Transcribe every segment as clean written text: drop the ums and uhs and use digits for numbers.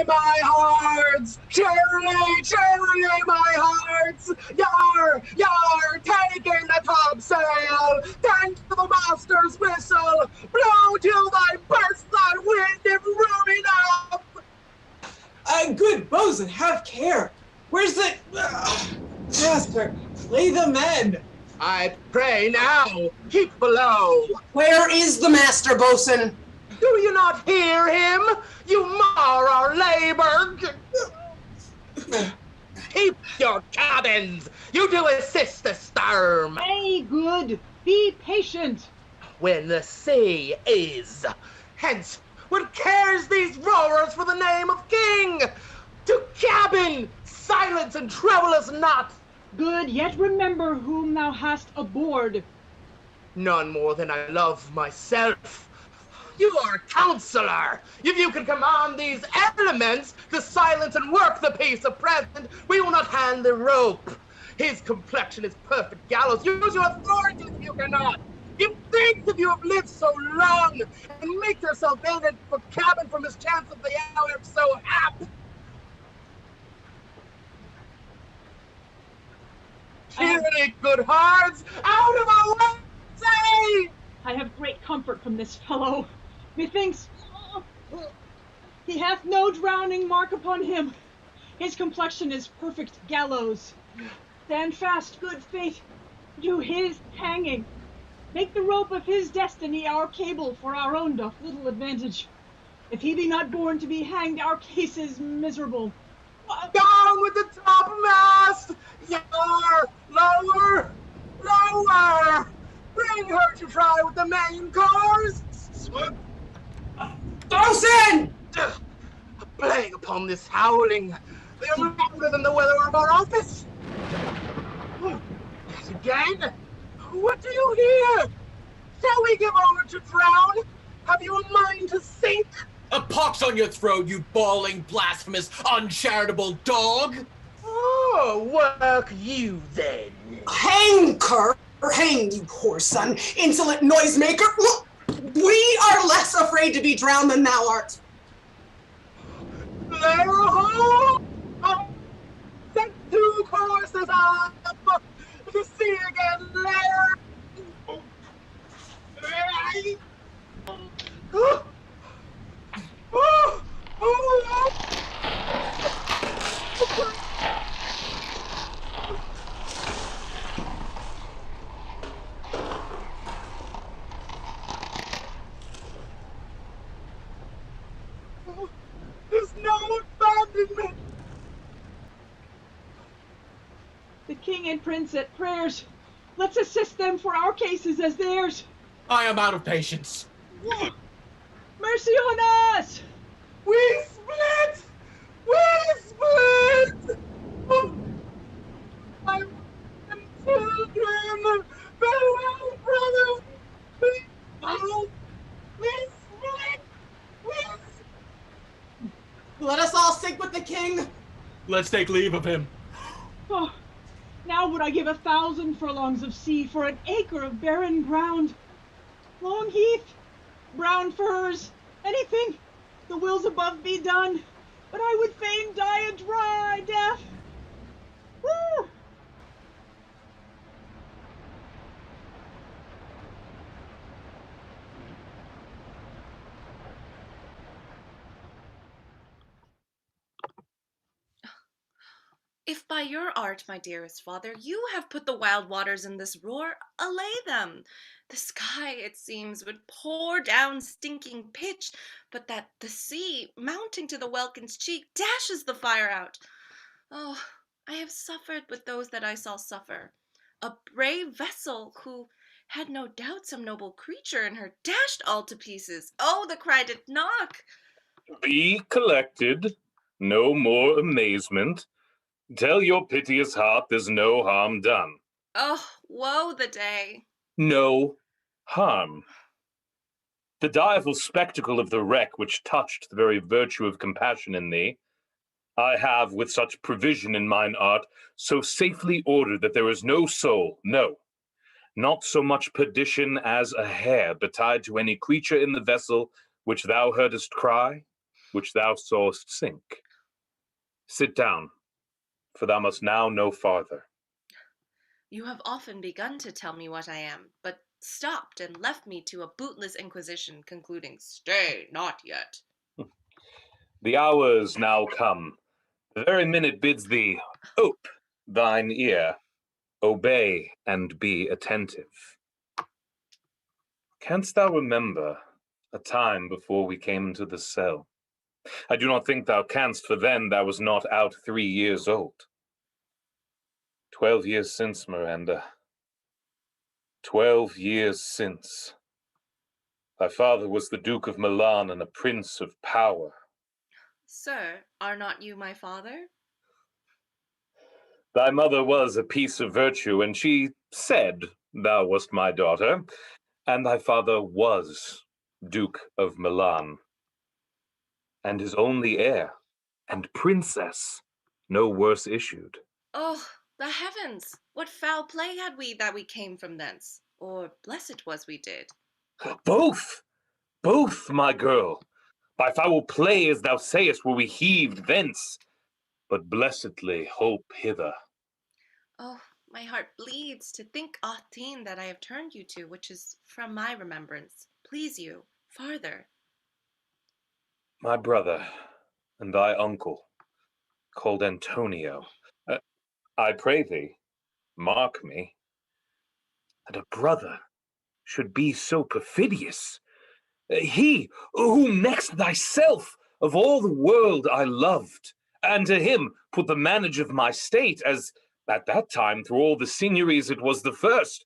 My hearts! Cheerily, cheerily, my hearts! Yar, yar, taking the topsail! Thank to the master's whistle! Blow till thy burst that wind if room enough! Good bosun, have care! Where's the... master, lay the men! I pray now, keep below! Where is the master, bosun? Do you not hear him? You mar our labor! Keep your cabins! You do assist the storm! Hey, good! Be patient! When the sea is. Hence, what cares these rowers for the name of king? To cabin! Silence and trouble us not! Good, yet remember whom thou hast aboard. None more than I love myself. You are a counselor. If you can command these elements to silence and work the peace of present, we will not hand the rope. His complexion is perfect gallows. Use your authority if you cannot. You think if you have lived so long and make yourself in for cabin from his chance of the hour so apt. Cheerily, good hearts, out of our way, say! I have great comfort from this fellow. Methinks he hath no drowning mark upon him. His complexion is perfect gallows. Stand fast, good fate, do his hanging. Make the rope of his destiny our cable, for our own doth little advantage. If he be not born to be hanged, our case is miserable. Down with the topmast! Yar! Lower! Lower! Bring her to try with the main cars! Bosun! A plague upon this howling! They are louder than the weather of our office! Yes, again? What do you hear? Shall we give over to drown? Have you a mind to sink? A pox on your throat, you bawling, blasphemous, uncharitable dog! Oh, work you then. Hang, cur! Hang, you poor son, insolent noisemaker! We are less afraid to be drowned than thou art. Lay her home! Set 2 courses up! To sea again, later! There's no abandonment! The king and prince at prayers. Let's assist them for our cases as theirs. I am out of patience. Mercy on us! We split! We split! Oh, I'm children! Farewell, brothers! We split! We split! Let us all sink with the king. Let's take leave of him. Oh, now would I give 1,000 furlongs of sea for an acre of barren ground. Long heath, brown furs, anything, the wills above be done, but I would fain die a dry death. Woo! If by your art, my dearest father, you have put the wild waters in this roar, allay them. The sky, it seems, would pour down stinking pitch, but that the sea, mounting to the welkin's cheek, dashes the fire out. Oh, I have suffered with those that I saw suffer. A brave vessel who had no doubt some noble creature in her dashed all to pieces. Oh, the cry did knock! Be collected. No more amazement. Tell your piteous heart there's no harm done. Oh, woe the day. No harm. The direful spectacle of the wreck which touched the very virtue of compassion in thee, I have, with such provision in mine art, so safely ordered that there is no soul, no, not so much perdition as a hair betide to any creature in the vessel which thou heardest cry, which thou sawest sink. Sit down, for thou must now no farther. You have often begun to tell me what I am, but stopped and left me to a bootless inquisition, concluding, "Stay, not yet." The hour is now come. The very minute bids thee ope thine ear, obey and be attentive. Canst thou remember a time before we came into the cell? I do not think thou canst, for then thou was not out 3 years old. 12 years since, Miranda. 12 years since. Thy father was the Duke of Milan and a prince of power. Sir, are not you my father? Thy mother was a piece of virtue, and she said thou wast my daughter, and thy father was Duke of Milan, and his only heir, and princess, no worse issued. Oh, the heavens! What foul play had we that we came from thence? Or blessed was we did. Both, my girl. By foul play, as thou sayest, were we heaved thence, but blessedly hope hither. Oh, my heart bleeds to think aught teen that I have turned you to, which is from my remembrance. Please you, farther. My brother, and thy uncle, called Antonio. I pray thee, mark me, that a brother should be so perfidious. He, whom next thyself of all the world I loved, and to him put the manage of my state, as at that time through all the signories it was the first,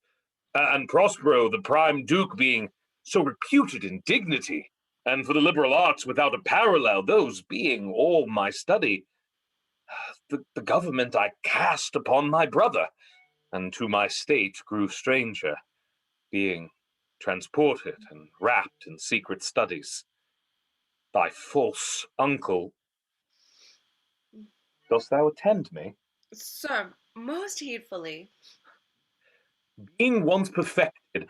and Prospero the prime duke being so reputed in dignity, and for the liberal arts without a parallel, those being all my study, the government I cast upon my brother, and to my state grew stranger, being transported and wrapped in secret studies. Thy false uncle. Dost thou attend me? Sir, most heedfully. Being once perfected,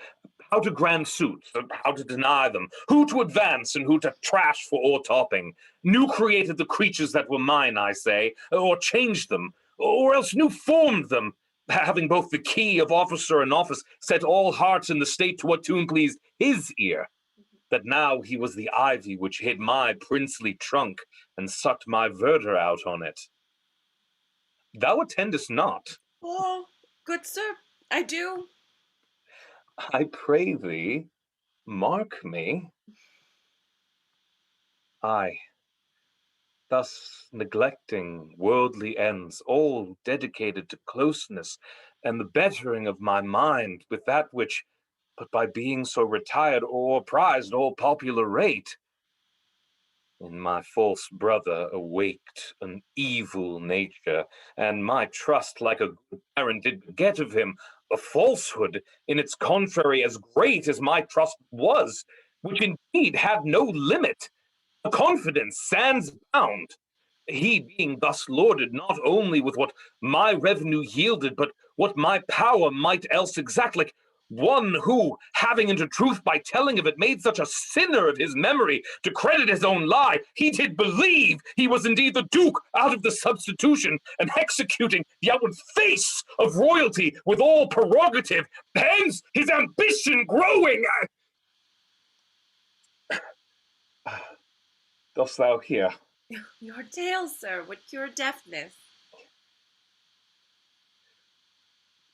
how to grant suits, how to deny them, who to advance and who to trash for o'ertopping, new created the creatures that were mine, I say, or changed them, or else new formed them, having both the key of officer and office, set all hearts in the state to what tune pleased his ear, that now he was the ivy which hid my princely trunk and sucked my verdure out on it. Thou attendest not. Oh, good sir, I do. I pray thee, mark me. I, thus neglecting worldly ends, all dedicated to closeness and the bettering of my mind with that which, but by being so retired or prized all popular rate, in my false brother awaked an evil nature, and my trust like a good parent did beget of him a falsehood in its contrary as great as my trust was, which indeed had no limit, a confidence sans bound, he being thus lorded not only with what my revenue yielded, but what my power might else exact, like one who, having into truth by telling of it, made such a sinner of his memory to credit his own lie, he did believe he was indeed the Duke out of the substitution, and executing the outward face of royalty with all prerogative, hence his ambition growing. Dost thou hear? Your tale, sir, would cure deafness.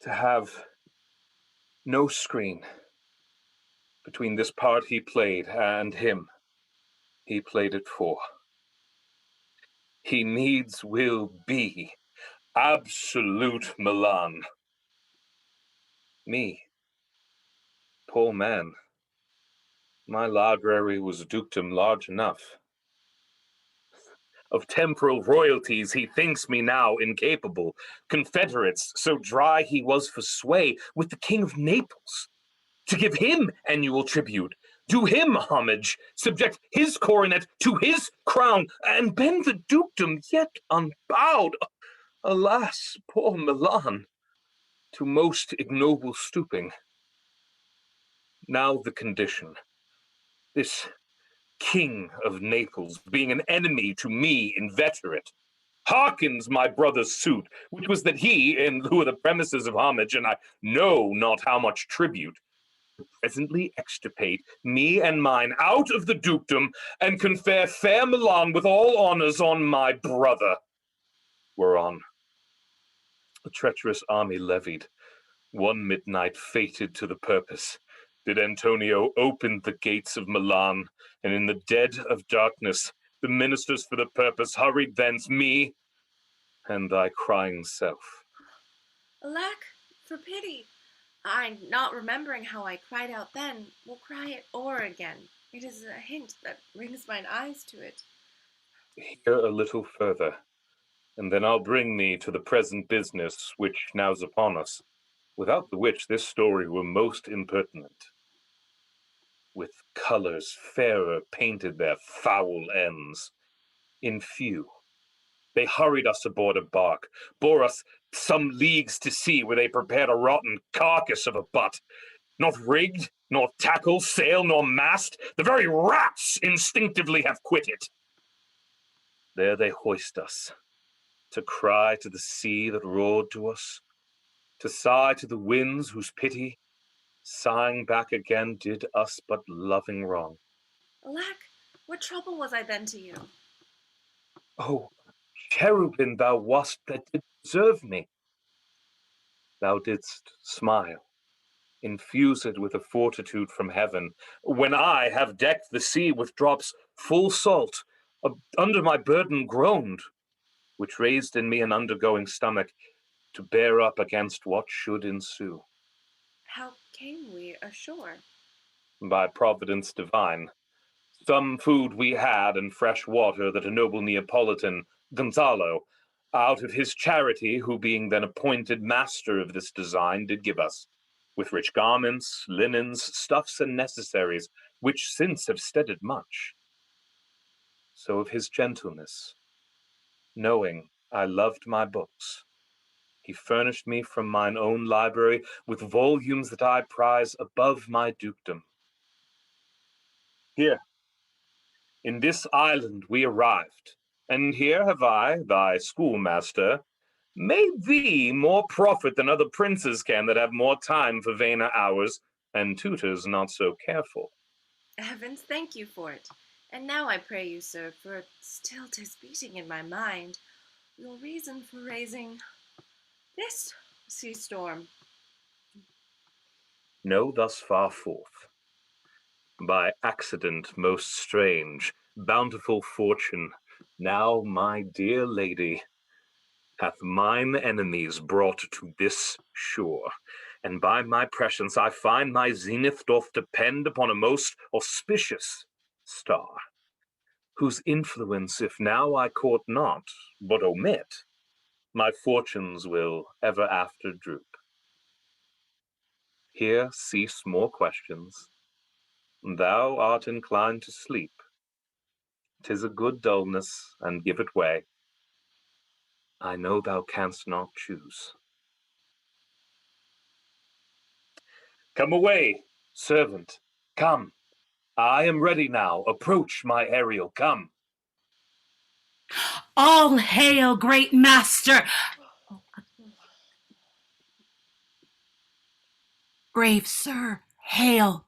To have no screen between this part he played and him he played it for. He needs will be absolute Milan. Me, poor man, my library was dukedom large enough. Of temporal royalties he thinks me now incapable. Confederates, so dry he was for sway, with the king of Naples. To give him annual tribute, do him homage, subject his coronet to his crown, and bend the dukedom yet unbowed. Alas, poor Milan, to most ignoble stooping. Now the condition. This king of Naples, being an enemy to me inveterate, hearkens my brother's suit, which was that he, in lieu of the premises of homage, and I know not how much tribute, presently extirpate me and mine out of the dukedom, and confer fair Milan with all honors on my brother. Whereon a treacherous army levied, one midnight fated to the purpose, did Antonio open the gates of Milan, and in the dead of darkness the ministers for the purpose hurried thence me and thy crying self. Alack, for pity! I, not remembering how I cried out then, will cry it o'er again. It is a hint that brings mine eyes to it. Hear a little further, and then I'll bring thee to the present business which now's upon us, without the which this story were most impertinent. With colours fairer painted their foul ends. In few, they hurried us aboard a bark, bore us some leagues to sea, where they prepared a rotten carcass of a butt, not rigged, nor tackle, sail, nor mast, the very rats instinctively have quit it. There they hoist us, to cry to the sea that roared to us, to sigh to the winds whose pity, sighing back again, did us but loving wrong. Alack, what trouble was I then to you? Oh, cherubin thou wast that did preserve me. Thou didst smile, infused with a fortitude from heaven, when I have decked the sea with drops full salt, under my burden groaned, which raised in me an undergoing stomach to bear up against what should ensue. How came we ashore? By providence divine. Some food we had and fresh water that a noble Neapolitan, Gonzalo, out of his charity, who being then appointed master of this design, did give us, with rich garments, linens, stuffs, and necessaries, which since have steaded much. So of his gentleness, knowing I loved my books, he furnished me from mine own library with volumes that I prize above my dukedom. Here, in this island we arrived, and here have I, thy schoolmaster, made thee more profit than other princes can that have more time for vainer hours, and tutors not so careful. Heavens, thank you for it. And now I pray you, sir, for still 'tis beating in my mind, your reason for raising this sea storm. Know thus far forth, by accident most strange, bountiful fortune, now, my dear lady, hath mine enemies brought to this shore, and by my prescience I find my zenith doth depend upon a most auspicious star, whose influence if now I court not, but omit, my fortunes will ever after droop. Here cease more questions. Thou art inclined to sleep. 'Tis a good dullness, and give it way. I know thou canst not choose. Come away, servant, come. I am ready now. Approach, my Ariel, come. All hail, great master! Brave sir, hail!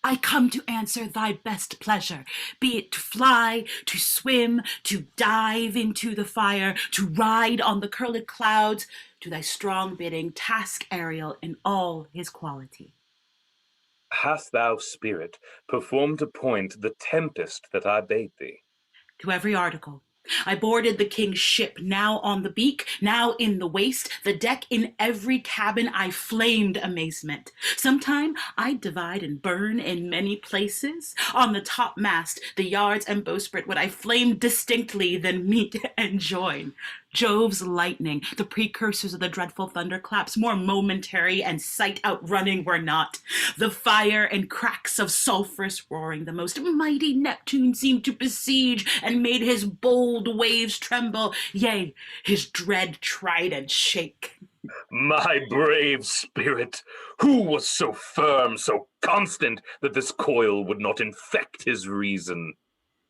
I come to answer thy best pleasure, be it to fly, to swim, to dive into the fire, to ride on the curled clouds, to thy strong bidding, task Ariel in all his quality. Hast thou, spirit, performed to point the tempest that I bade thee? To every article, I boarded the king's ship, now on the beak, now in the waist, the deck in every cabin I flamed amazement. Sometime I'd divide and burn in many places. On the topmast, the yards and bowsprit would I flame distinctly, then meet and join. Jove's lightning, the precursors of the dreadful thunderclaps, more momentary and sight outrunning were not. The fire and cracks of sulphurous roaring, the most mighty Neptune seemed to besiege, and made his bold waves tremble, yea, his dread trident shake. My brave spirit, who was so firm, so constant, that this coil would not infect his reason?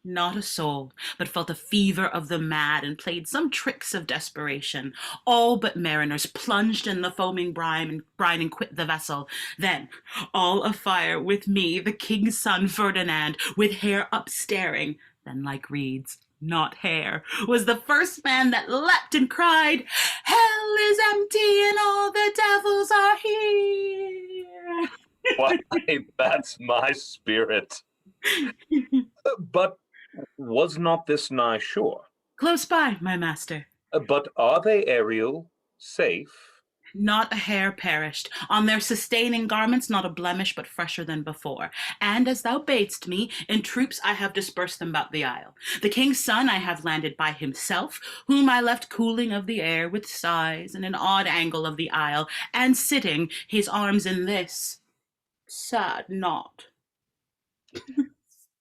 Not a soul, but felt a fever of the mad, and played some tricks of desperation. All but mariners plunged in the foaming brine and quit the vessel. Then, all afire with me, the king's son Ferdinand, with hair upstaring, then like reeds, not hair, was the first man that leapt and cried, "Hell is empty and all the devils are here." Why, that's my spirit. But was not this nigh shore? Close by, my master. But are they, Ariel, safe? Not a hair perished. On their sustaining garments not a blemish, but fresher than before. And as thou badest me, in troops I have dispersed them about the isle. The king's son I have landed by himself, whom I left cooling of the air with sighs in an odd angle of the isle, and sitting, his arms in this sad knot.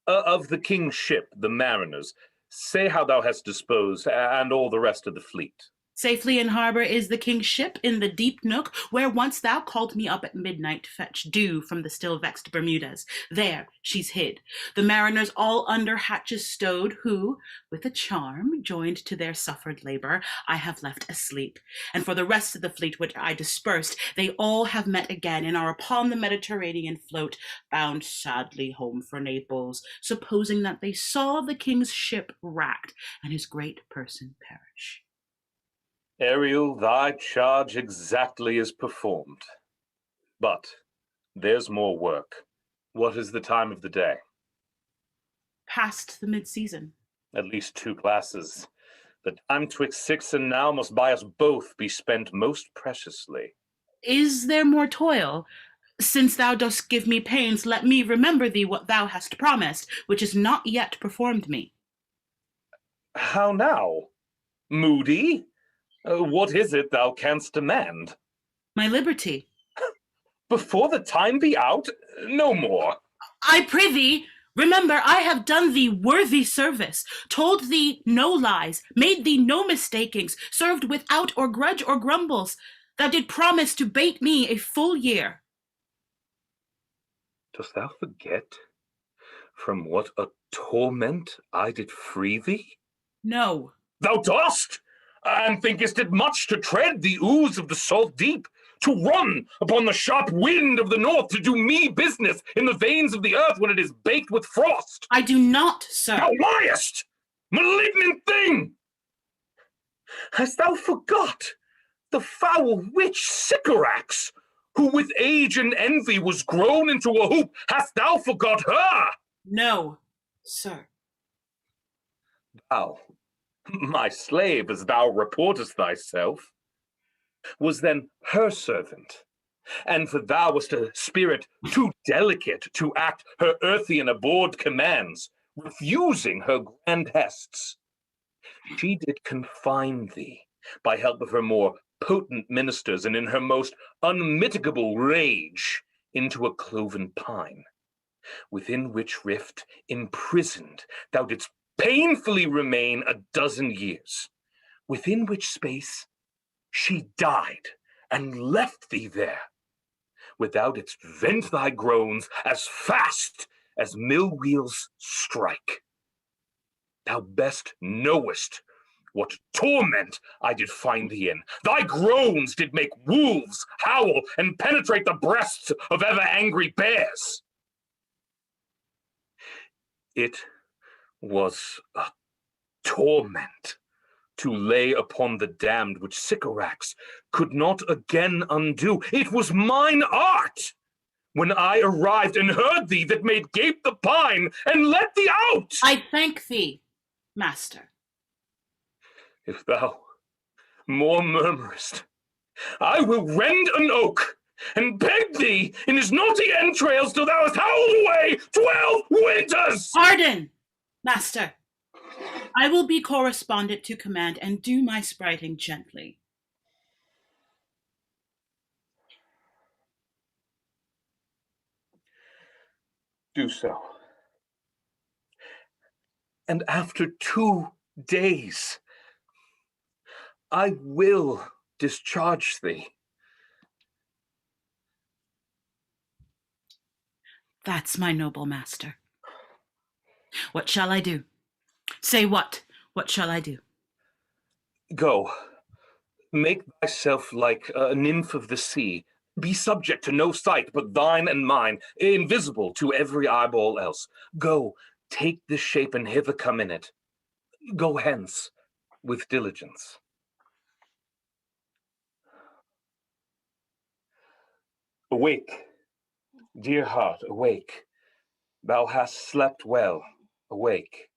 Of the king's ship, the mariners, say how thou hast disposed, and all the rest of the fleet. Safely in harbor is the king's ship, in the deep nook, where once thou called me up at midnight to fetch dew from the still vexed Bermudas. There she's hid. The mariners all under hatches stowed, who, with a charm, joined to their suffered labor, I have left asleep. And for the rest of the fleet which I dispersed, they all have met again, and are upon the Mediterranean float, bound sadly home for Naples, supposing that they saw the king's ship wracked, and his great person perish. Ariel, thy charge exactly is performed. But there's more work. What is the time of the day? Past the mid-season. At least 2 glasses. The time twixt 6 and now must by us both be spent most preciously. Is there more toil? Since thou dost give me pains, let me remember thee what thou hast promised, which is not yet performed me. How now? Moody? What is it thou canst demand? My liberty. Before the time be out? No more. I prithee, remember I have done thee worthy service, told thee no lies, made thee no mistakings, served without or grudge or grumbles. Thou did promise to bate me a full year. Dost thou forget from what a torment I did free thee? No. Thou dost? And thinkest it much to tread the ooze of the salt deep, to run upon the sharp wind of the north, to do me business in the veins of the earth when it is baked with frost? I do not, sir. Thou liest! Malignant thing! Hast thou forgot the foul witch Sycorax, who with age and envy was grown into a hoop? Hast thou forgot her? No, sir. Thou, my slave, as thou reportest thyself, was then her servant, and for thou wast a spirit too delicate to act her earthian abhorred commands, refusing her grand hests. She did confine thee by help of her more potent ministers, and in her most unmitigable rage into a cloven pine, within which rift imprisoned thou didst painfully remain 12 years, within which space she died and left thee there, where thou didst vent thy groans as fast as mill wheels strike. Thou best knowest what torment I did find thee in. Thy groans did make wolves howl and penetrate the breasts of ever angry bears. It was a torment to lay upon the damned which Sycorax could not again undo. It was mine art, when I arrived and heard thee, that made gape the pine and let thee out. I thank thee, master. If thou more murmurest, I will rend an oak and peg thee in his naughty entrails till thou hast howled away 12 winters! Pardon, master. I will be correspondent to command and do my spriting gently. Do so. And after 2 days, I will discharge thee. That's my noble master. What shall I do? Say what? What shall I do? Go. Make thyself like a nymph of the sea. Be subject to no sight but thine and mine, invisible to every eyeball else. Go, take this shape and hither come in it. Go hence with diligence. Awake, dear heart, awake. Thou hast slept well. Awake.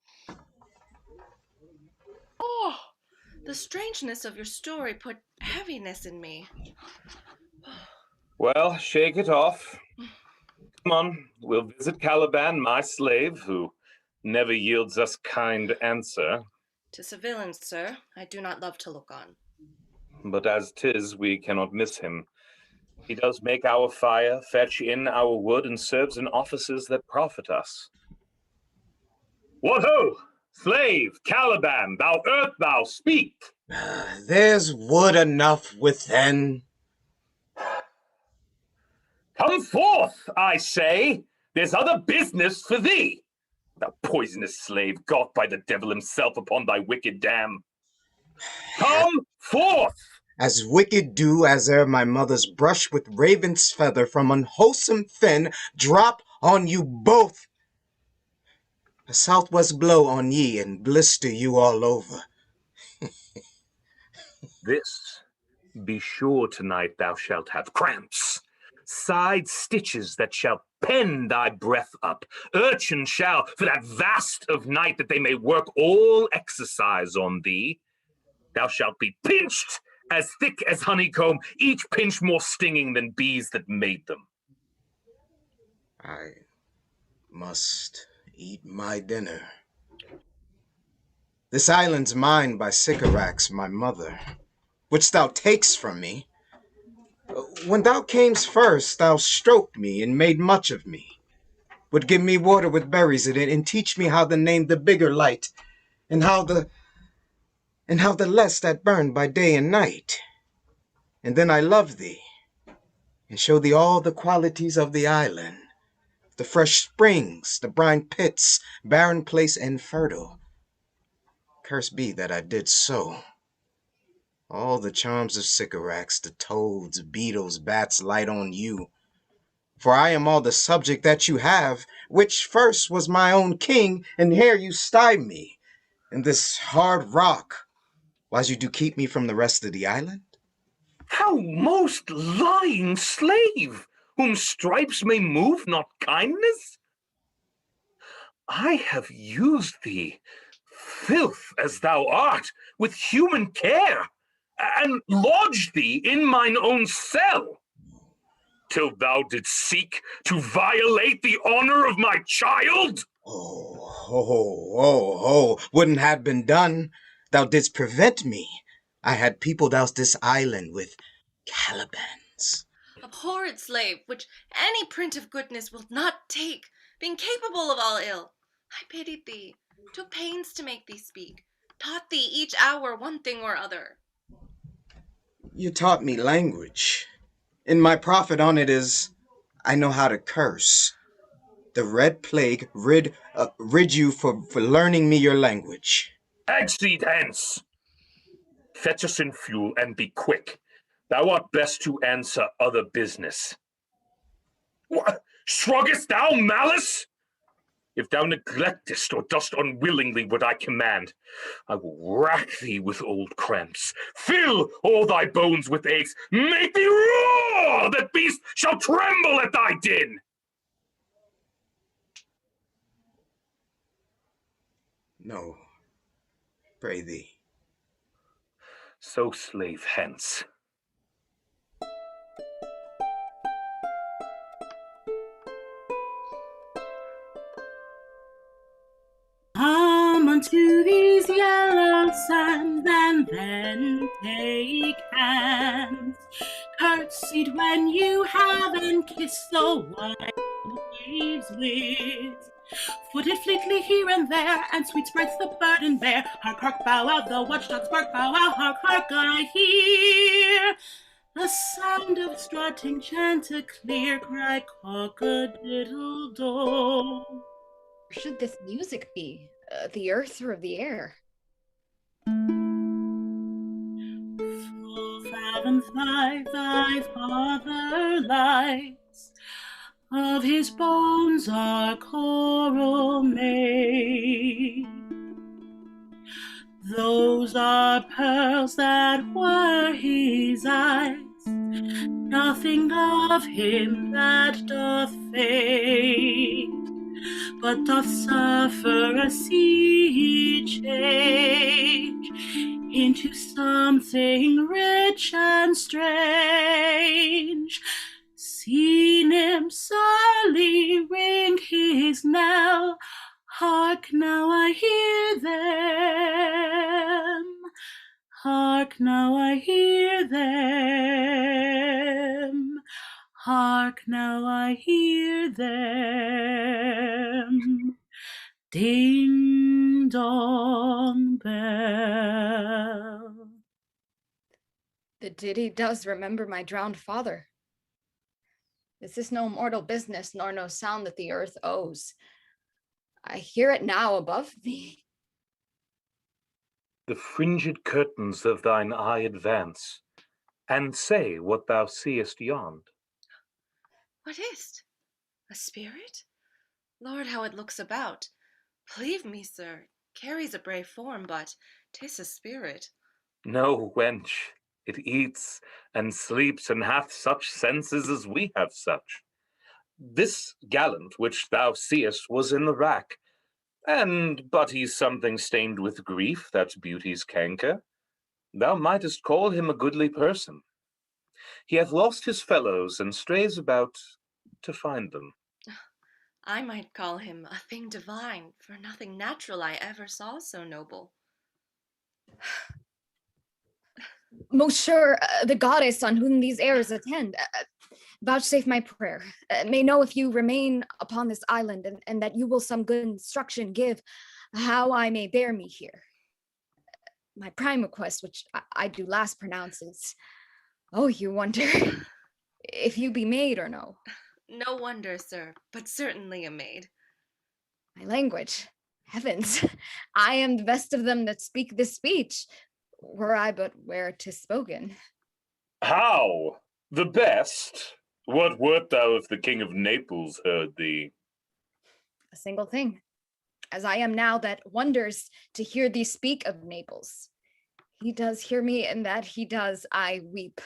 Oh, the strangeness of your story put heaviness in me. Well, shake it off. Come on, we'll visit Caliban, my slave, who never yields us kind answer. 'Tis a villain, sir. I do not love to look on. But as 'tis, we cannot miss him. He does make our fire, fetch in our wood, and serves in offices that profit us. What ho! Slave, Caliban, thou earth, thou speak! There's wood enough within. Come forth, I say! There's other business for thee! Thou poisonous slave, got by the devil himself upon thy wicked dam. Come forth! As wicked do as ere my mother's brush with raven's feather from unwholesome fen drop on you both. A southwest blow on ye and blister you all over. This, be sure tonight thou shalt have cramps, side stitches that shall pen thy breath up. Urchin shall, for that vast of night, that they may work all exercise on thee. Thou shalt be pinched as thick as honeycomb, each pinch more stinging than bees that made them. I must eat my dinner. This island's mine by Sycorax, my mother, which thou takes from me. When thou camest first, thou stroked me and made much of me. Would give me water with berries in it, and teach me how to name the bigger light, and how the less that burned by day and night. And then I love thee, and show thee all the qualities of the island, the fresh springs, the brine pits, barren place and fertile. Cursed be that I did so. All the charms of Sycorax, the toads, beetles, bats light on you. For I am all the subject that you have, which first was my own king, and here you sty me, in this hard rock, whiles you do keep me from the rest of the island. How most lying slave, whom stripes may move, not kindness? I have used thee, filth as thou art, with human care, and lodged thee in mine own cell, till thou didst seek to violate the honor of my child? Wouldn't have been done. Thou didst prevent me. I had peopled out this island with Calibans. Abhorred slave, which any print of goodness will not take, being capable of all ill. I pitied thee, took pains to make thee speak, taught thee each hour one thing or other. You taught me language, and my profit on it is I know how to curse. The red plague rid you for learning me your language. Exceed hence! Fetch us in fuel, and be quick. Thou art best to answer other business. What? Shruggest thou malice? If thou neglectest or dost unwillingly what I command, I will rack thee with old cramps, fill all thy bones with aches, make thee roar that beast shall tremble at thy din. No, pray thee. So slave hence. Come unto these yellow sands, and then take hands. Curtsied when you have, and kiss the wild waves with. Footed fleetly here and there, and sweet sprites the burden bear. Hark, hark, bow wow, the watchdog's bark, bow wow, hark, hark, I hear the sound of strutting chanticleer, cry cock-a-diddle-dole. Where should this music be? The earth or the air? Full fathoms thy father lies, of his bones are coral made. Those are pearls that were his eyes, nothing of him that doth fade, but doth suffer a sea change into something rich and strange. See nymphs early ring his knell, hark now I hear them, hark now I hear them, hark now I hear them. Ding dong bell. The ditty does remember my drowned father. This is no mortal business, nor no sound that the earth owes. I hear it now above me. The fringed curtains of thine eye advance, and say what thou seest yond. What is't? A spirit? Lord, how it looks about. Believe me, sir, carries a brave form, but 'tis a spirit. No, wench, it eats and sleeps and hath such senses as we have such. This gallant which thou seest was in the rack, and but he's something stained with grief, that's beauty's canker. Thou mightest call him a goodly person. He hath lost his fellows and strays about to find them. I might call him a thing divine, for nothing natural I ever saw so noble. Most sure, the goddess on whom these airs attend, vouchsafe my prayer. May know if you remain upon this island, and that you will some good instruction give how I may bear me here. My prime request, which I do last pronounce, is, oh, you wonder if you be maid or no. No wonder, sir, but certainly a maid. My language, heavens, I am the best of them that speak this speech, were I but where 'tis spoken. How? The best? What wert thou if the King of Naples heard thee? A single thing, as I am now that wonders to hear thee speak of Naples. He does hear me, and that he does, I weep.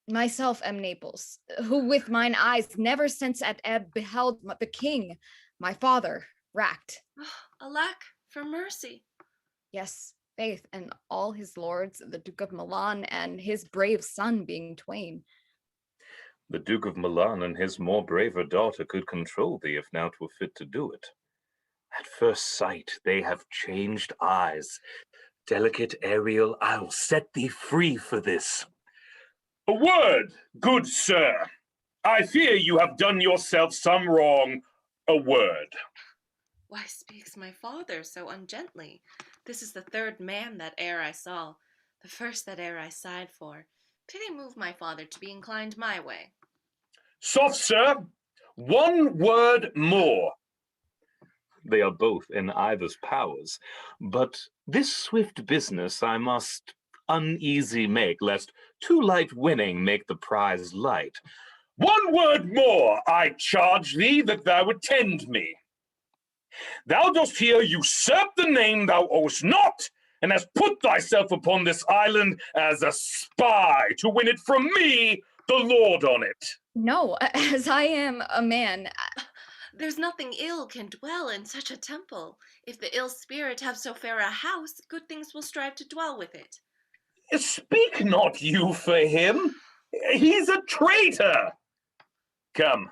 Myself am Naples, who with mine eyes never since at ebb beheld the king, my father, racked. Alack, for mercy. Yes, faith, and all his lords, the Duke of Milan and his brave son being twain. The Duke of Milan and his more braver daughter could control thee if now 'twere fit to do it. At first sight they have changed eyes. Delicate Ariel, I'll set thee free for this. A word, good sir. I fear you have done yourself some wrong. A word. Why speaks my father so ungently? This is the third man that e'er I saw, the first that e'er I sighed for. Pity move my father to be inclined my way. Soft, sir. One word more. They are both in either's powers, but this swift business I must uneasy make, lest too light winning make the prize light. One word more, I charge thee that thou attend me. Thou dost here usurp the name thou owest not, and hast put thyself upon this island as a spy to win it from me, the lord on it. No, as I am a man. There's nothing ill can dwell in such a temple. If the ill spirit have so fair a house, good things will strive to dwell with it. Speak not you for him. He's a traitor. Come,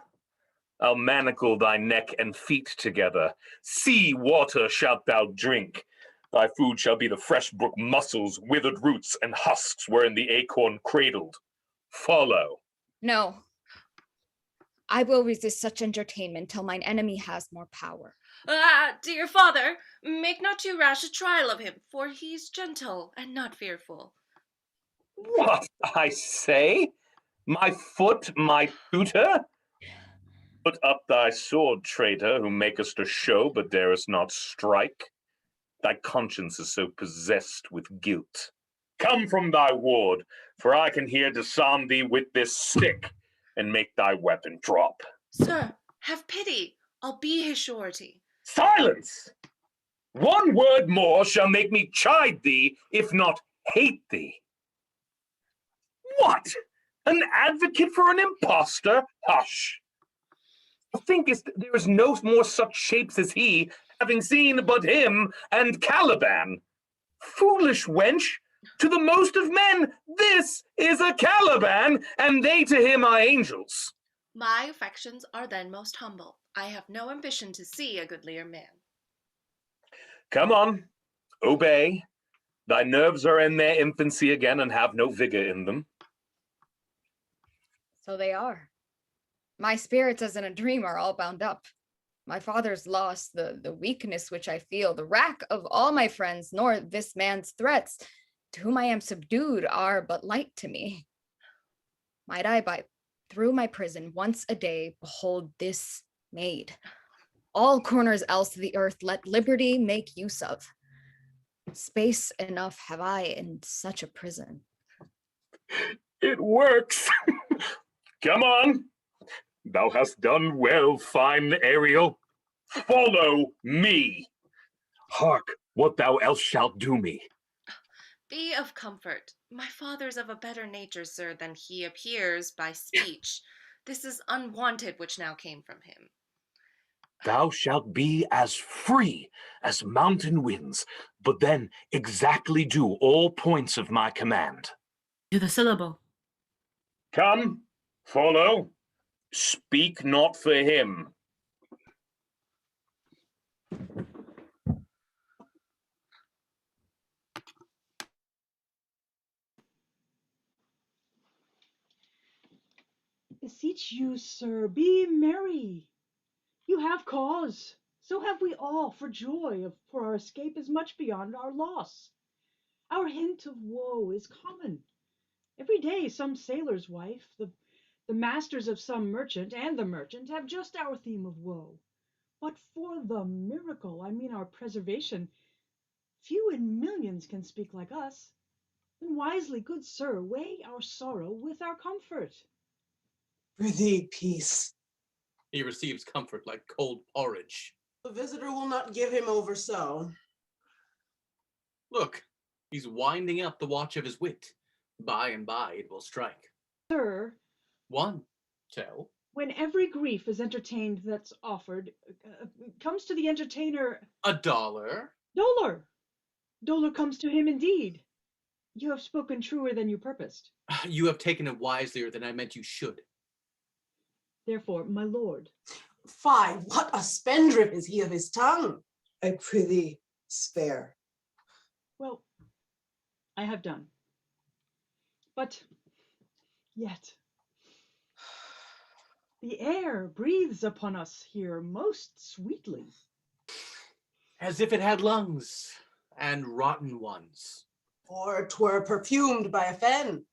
I'll manacle thy neck and feet together. Sea water shalt thou drink. Thy food shall be the fresh brook mussels, withered roots, and husks wherein the acorn cradled. Follow. No. I will resist such entertainment till mine enemy has more power. Dear father, make not too rash a trial of him, for he's gentle and not fearful. What, I say? My foot, my tutor? Put up thy sword, traitor, who makest a show but darest not strike. Thy conscience is so possessed with guilt. Come from thy ward, for I can here disarm thee with this stick, and make thy weapon drop. Sir, have pity. I'll be his surety. Silence! One word more shall make me chide thee, if not hate thee. What? An advocate for an impostor? Hush. Thinkest there is no more such shapes as he, having seen but him and Caliban? Foolish wench, to the most of men, this is a Caliban, and they to him are angels. My affections are then most humble. I have no ambition to see a goodlier man. Come on, obey. Thy nerves are in their infancy again and have no vigor in them. So they are. My spirits as in a dream are all bound up. My father's loss, the weakness which I feel, the wrack of all my friends, nor this man's threats, to whom I am subdued, are but light to me. Might I, through my prison, once a day behold this maid. All corners else of the earth let liberty make use of. Space enough have I in such a prison. It works. Come on. Thou hast done well, fine Ariel. Follow me. Hark, what thou else shalt do me. Be of comfort. My father's of a better nature, sir, than he appears by speech. This is unwanted which now came from him. Thou shalt be as free as mountain winds, but then exactly do all points of my command. To the syllable. Come, follow. Speak not for him. Beseech you, sir, be merry. You have cause, so have we all, for joy, for our escape is much beyond our loss. Our hint of woe is common. Every day some sailor's wife, the masters of some merchant, and the merchant have just our theme of woe. But for the miracle, I mean our preservation, few in millions can speak like us. And wisely, good sir, weigh our sorrow with our comfort. Prithee, peace. He receives comfort like cold porridge. The visitor will not give him over so. Look, he's winding up the watch of his wit. By and by it will strike. Sir, One, tell. when every grief is entertained that's offered, comes to the entertainer $1. dolor. Dolor comes to him indeed. You have spoken truer than you purposed. You have taken it wiselier than I meant you should. Therefore, my lord. Fie, what a spendthrift is he of his tongue. I prithee, spare. Well, I have done. But yet, the air breathes upon us here most sweetly. As if it had lungs, and rotten ones. Or 'twere perfumed by a fen.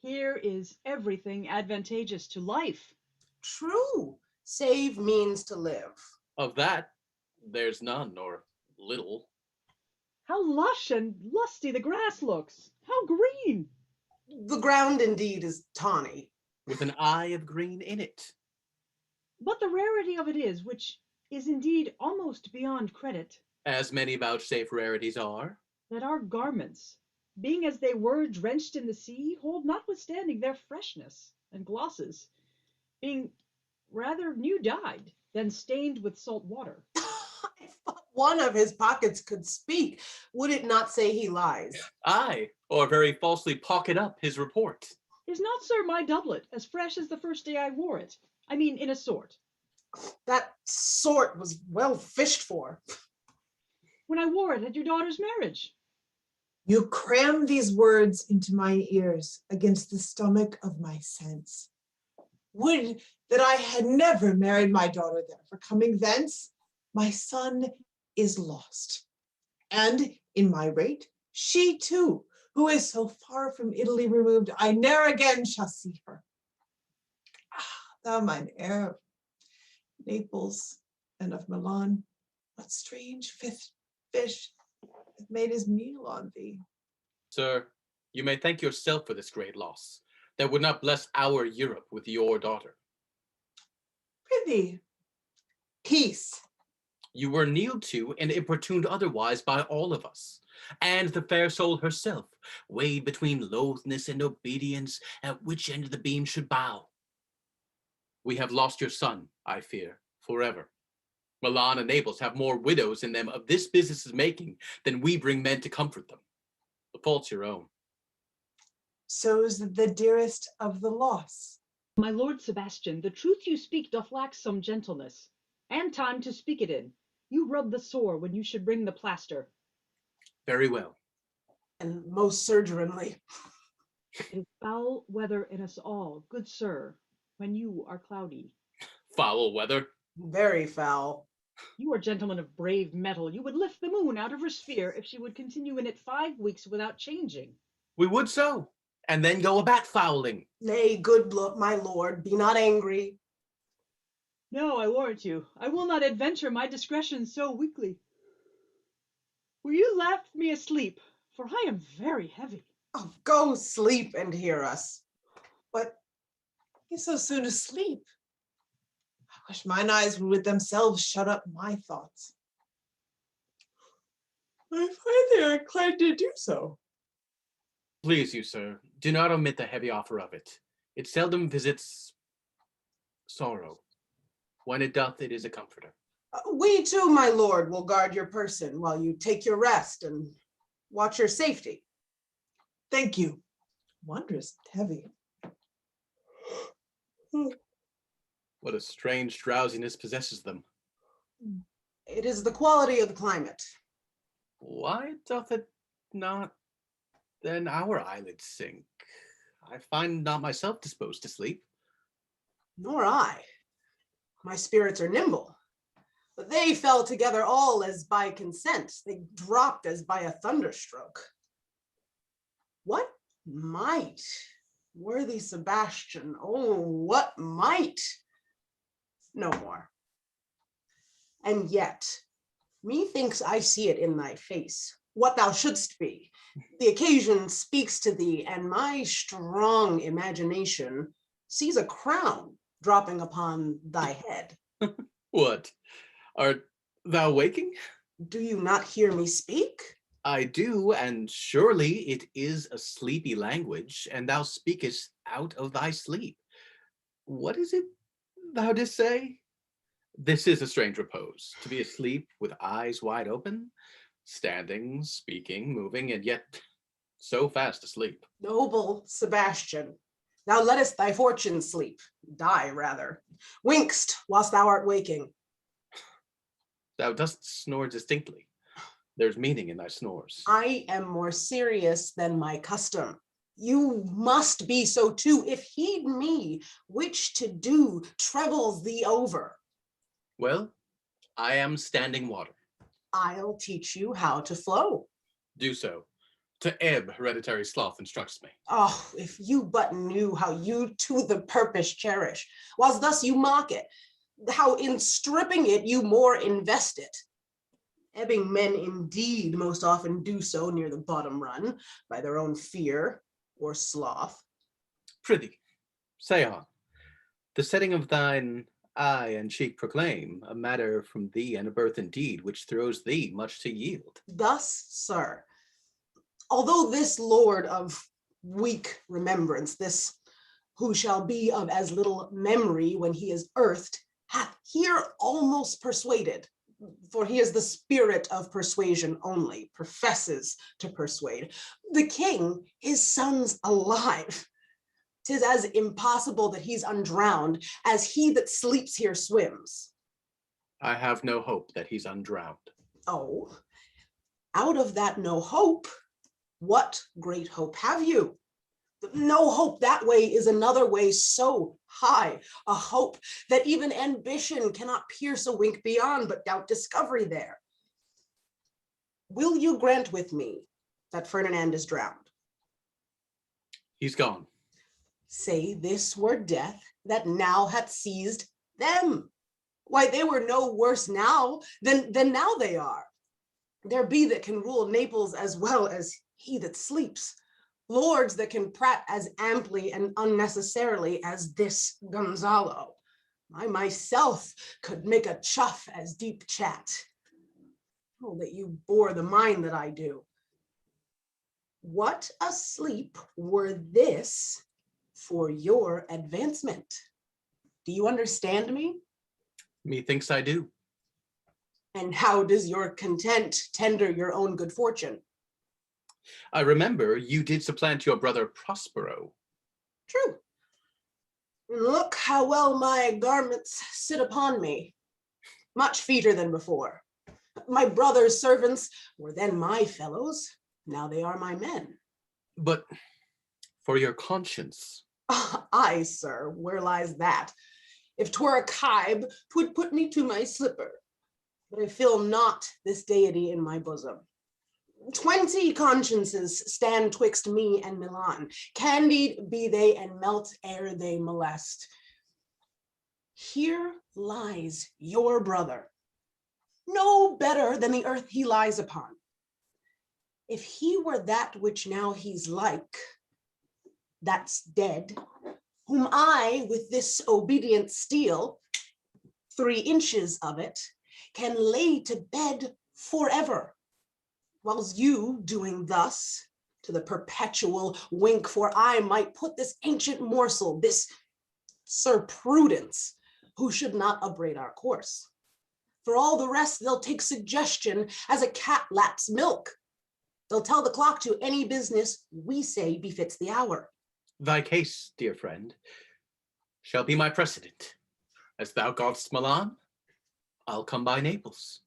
Here is everything advantageous to life. True, save means to live. Of that, there's none, or little. How lush and lusty the grass looks. How green. The ground indeed is tawny. With an eye of green in it. But the rarity of it is, which is indeed almost beyond credit, As many vouchsafe rarities are. that our garments, being as they were drenched in the sea, hold notwithstanding their freshness and glosses, being rather new dyed than stained with salt water. If but one of his pockets could speak, would it not say he lies? Aye, or very falsely pocket up his report. Is not, sir, my doublet as fresh as the first day I wore it? I mean, in a sort. That sort was well fished for. When I wore it at your daughter's marriage. You cram these words into my ears against the stomach of my sense. Would that I had never married my daughter there, for coming thence, my son is lost. And in my rate, she too, who is so far from Italy removed, I ne'er again shall see her. Ah, thou mine heir of Naples and of Milan, what strange fish hath made his meal on thee? Sir, you may thank yourself for this great loss, that would not bless our Europe with your daughter. Prithee, peace. You were kneeled to and importuned otherwise by all of us, and the fair soul herself, weighed between loathness and obedience, at which end of the beam should bow. We have lost your son, I fear, forever. Milan and Naples have more widows in them of this business's making than we bring men to comfort them. The fault's your own. So's the dearest of the loss. My lord Sebastian, the truth you speak doth lack some gentleness, and time to speak it in. You rub the sore when you should bring the plaster. Very well. And most surgeonly. It is foul weather in us all, good sir, when you are cloudy. Foul weather? Very foul. You are gentlemen of brave metal. You would lift the moon out of her sphere if she would continue in it 5 weeks without changing. We would so, and then go a-bat fouling. Nay, good my lord, be not angry. No, I warrant you, I will not adventure my discretion so weakly. Will you laugh me asleep, for I am very heavy. Oh, go sleep and hear us. But he's so soon asleep. I wish mine eyes would with themselves shut up my thoughts. I find they are inclined to do so. Please you, sir, do not omit the heavy offer of it. It seldom visits sorrow. When it doth, it is a comforter. We too, my lord, will guard your person while you take your rest and watch your safety. Thank you. Wondrous heavy. What a strange drowsiness possesses them. It is the quality of the climate. Why doth it not then our eyelids sink? I find not myself disposed to sleep. Nor I. My spirits are nimble. But they fell together all as by consent. They dropped as by a thunderstroke. What might, worthy Sebastian, oh, what might? No more. And yet, methinks I see it in thy face, what thou shouldst be. The occasion speaks to thee, and my strong imagination sees a crown dropping upon thy head. What? Art thou waking? Do you not hear me speak? I do, and surely it is a sleepy language, and thou speakest out of thy sleep. What is it thou didst say? This is a strange repose, to be asleep with eyes wide open, standing, speaking, moving, and yet so fast asleep. Noble Sebastian, thou lettest thy fortune sleep, die rather, winkst whilst thou art waking. Thou dost snore distinctly. There's meaning in thy snores. I am more serious than my custom. You must be so too. If heed me, which to do trebles thee over. Well, I am standing water. I'll teach you how to flow. Do so. To ebb, hereditary sloth instructs me. Oh, if you but knew how you to the purpose cherish, whilst thus you mock it, how in stripping it you more invest it. Ebbing men indeed most often do so near the bottom run, by their own fear or sloth. Prithee, say on. The setting of thine eye and cheek proclaim a matter from thee and a birth indeed, which throws thee much to yield. Thus, sir, although this lord of weak remembrance, this who shall be of as little memory when he is earthed, hath here almost persuaded, for he is the spirit of persuasion only, professes to persuade. The king, his son's alive. 'Tis as impossible that he's undrowned as he that sleeps here swims. I have no hope that he's undrowned. Oh, out of that no hope, what great hope have you? No hope that way is another way so high, a hope that even ambition cannot pierce a wink beyond, but doubt discovery there. Will you grant with me that Ferdinand is drowned? He's gone. Say this were death that now hath seized them. Why, they were no worse now than now they are. There be that can rule Naples as well as he that sleeps. Lords that can prate as amply and unnecessarily as this Gonzalo. I myself could make a chuff as deep chat. Oh, that you bore the mind that I do. What a sleep were this for your advancement? Do you understand me? Methinks I do. And how does your content tender your own good fortune? I remember you did supplant your brother Prospero. True. Look how well my garments sit upon me. Much feeter than before. My brother's servants were then my fellows. Now they are my men. But for your conscience. Aye, sir, where lies that? If 'twere a kibe, 'twould put me to my slipper. But I feel not this deity in my bosom. 20 consciences stand twixt me and Milan. Candid be they and melt ere they molest. Here lies your brother, no better than the earth he lies upon. If he were that which now he's like, that's dead, whom I with this obedient steel, 3 inches of it, can lay to bed forever. Whilst you doing thus to the perpetual wink, for I might put this ancient morsel, this Sir Prudence, who should not upbraid our course. For all the rest, they'll take suggestion as a cat laps milk. They'll tell the clock to any business we say befits the hour. Thy case, dear friend, shall be my precedent. As thou gott'st Milan, I'll come by Naples.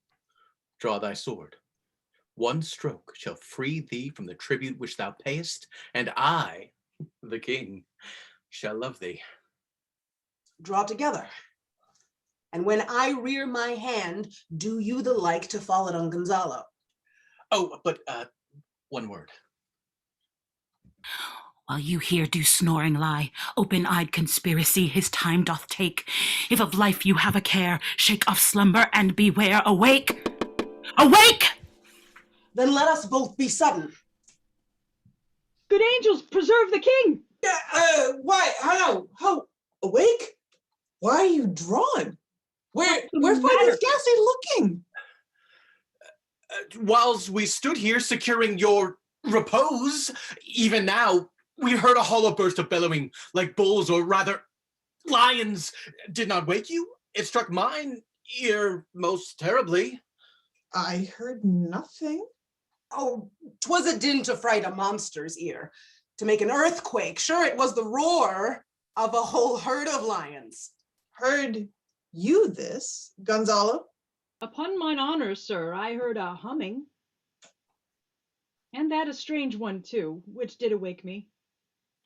Draw thy sword. One stroke shall free thee from the tribute which thou payest, and I, the king, shall love thee. Draw together. And when I rear my hand, do you the like to fall it on Gonzalo. Oh, but one word. While you here do snoring lie, open-eyed conspiracy his time doth take. If of life you have a care, shake off slumber and beware. Awake! Awake! Then let us both be sudden. Good angels, preserve the king! Why? How? Awake? Why are you drawn? Where's Father Gassy looking? Whilst we stood here securing your repose, even now, we heard a hollow burst of bellowing like bulls, or rather, lions. Did not wake you? It struck mine ear most terribly. I heard nothing. Oh, 'twas a din to fright a monster's ear, to make an earthquake. Sure, it was the roar of a whole herd of lions. Heard you this, Gonzalo? Upon mine honor, sir, I heard a humming. And that a strange one too, which did awake me.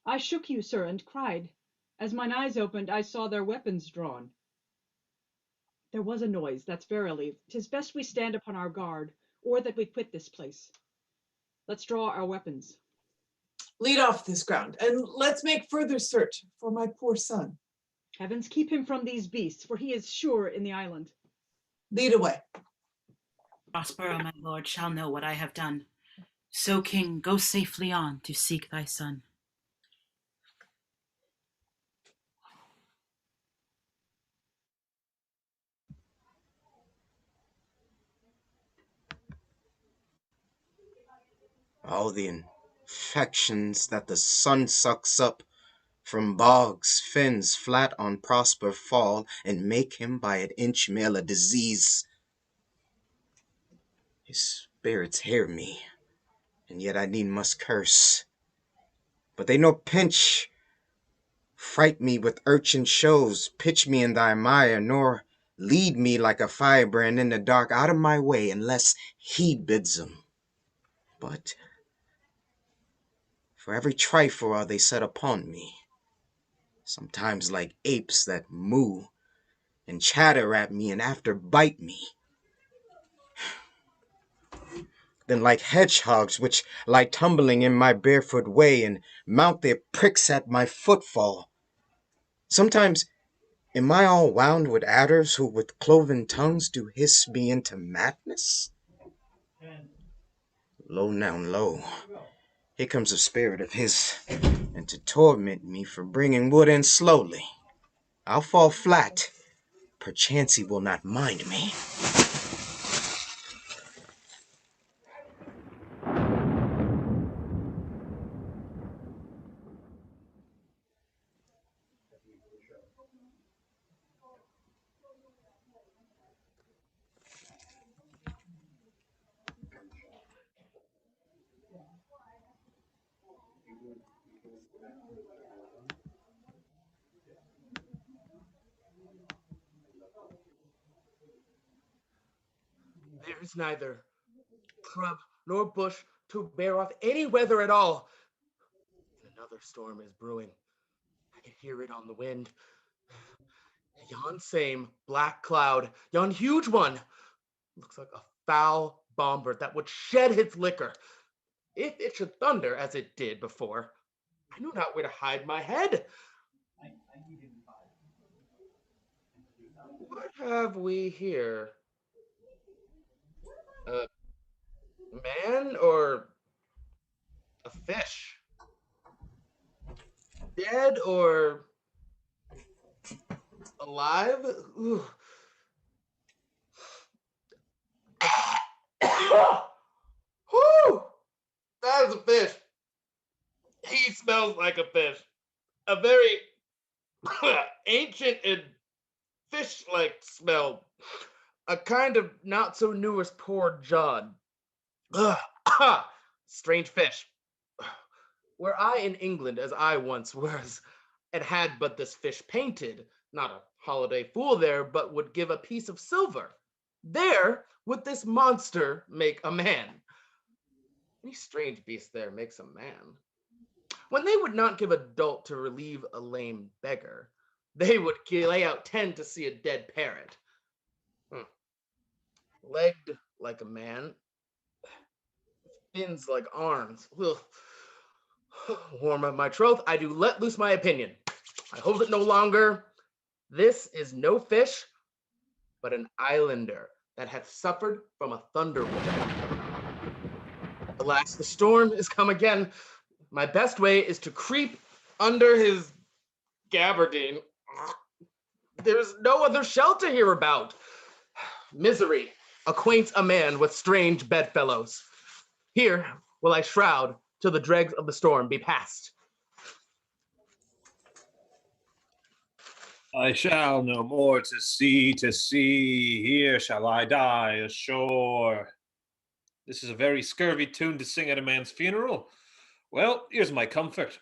I shook you, sir, and cried. As mine eyes opened, I saw their weapons drawn. There was a noise, that's verily. 'Tis best we stand upon our guard, or that we quit this place. Let's draw our weapons. Lead off this ground, and let's make further search for my poor son. Heavens keep him from these beasts, for he is sure in the island. Lead away. Prospero, my lord, shall know what I have done. So, king, go safely on to seek thy son. All the infections that the sun sucks up from bogs, fens flat on Prosper fall, and make him by an inch male a disease. His spirits hear me, and yet I need must curse. But they nor pinch, fright me with urchin shows, pitch me in thy mire, nor lead me like a firebrand in the dark out of my way, unless he bids 'em. But for every trifle are they set upon me, sometimes like apes that moo and chatter at me and after bite me. Then like hedgehogs which lie tumbling in my barefoot way and mount their pricks at my footfall. Sometimes am I all wound with adders who with cloven tongues do hiss me into madness? Lo now, lo, here comes a spirit of his, and to torment me for bringing wood in slowly. I'll fall flat, perchance he will not mind me. There is neither shrub nor bush to bear off any weather at all. Another storm is brewing. I can hear it on the wind. Yon same black cloud, yon huge one, looks like a foul bombard that would shed its liquor. If it should thunder as it did before, I knew not where to hide my head. What have we here? A man or a fish? Dead or alive? Ooh. Whew! That is a fish. He smells like a fish. A very ancient and fish-like smell. A kind of not so new as poor John. Strange fish. Were I in England as I once was, and had but this fish painted, not a holiday fool there, but would give a piece of silver, there would this monster make a man. Any strange beast there makes a man. When they would not give a dolt to relieve a lame beggar, they would lay out 10 to see a dead parrot. Legged like a man, fins like arms. Ugh. Warm up my troth, I do let loose my opinion. I hold it no longer. This is no fish, but an islander that hath suffered from a thunderbolt. Alas, the storm is come again. My best way is to creep under his gabardine. There's no other shelter hereabout. Misery acquaints a man with strange bedfellows. Here will I shroud till the dregs of the storm be past. I shall no more to sea, here shall I die ashore. This is a very scurvy tune to sing at a man's funeral. Well, here's my comfort.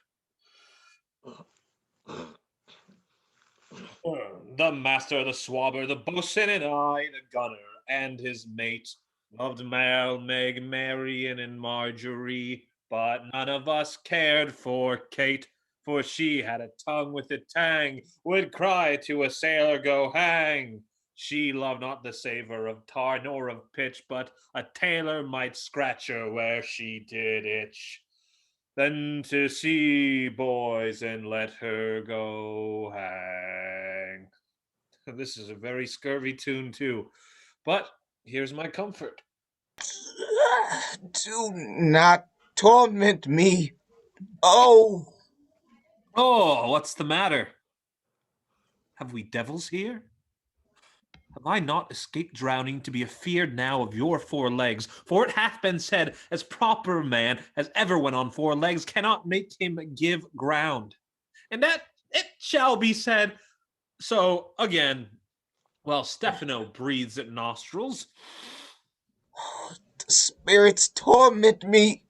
The master, the swabber, the boatswain, and I, the gunner, and his mate, loved Mel, Meg, Marian, and Marjorie, but none of us cared for Kate, for she had a tongue with a tang, would cry to a sailor, go hang. She loved not the savor of tar nor of pitch, but a tailor might scratch her where she did itch. Then to sea, boys, and let her go hang. This is a very scurvy tune, too. But here's my comfort. Do not torment me. Oh! Oh, what's the matter? Have we devils here? Have I not escaped drowning to be afeard now of your 4 legs? For it hath been said, as proper man as ever went on 4 legs cannot make him give ground. And that it shall be said. So, again, while Stephano breathes at nostrils. The spirits torment me.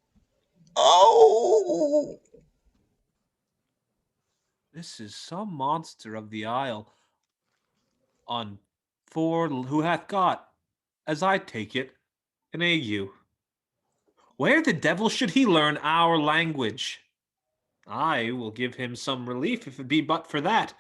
Oh! This is some monster of the isle on for who hath got, as I take it, an ague. Where the devil should he learn our language? I will give him some relief if it be but for that.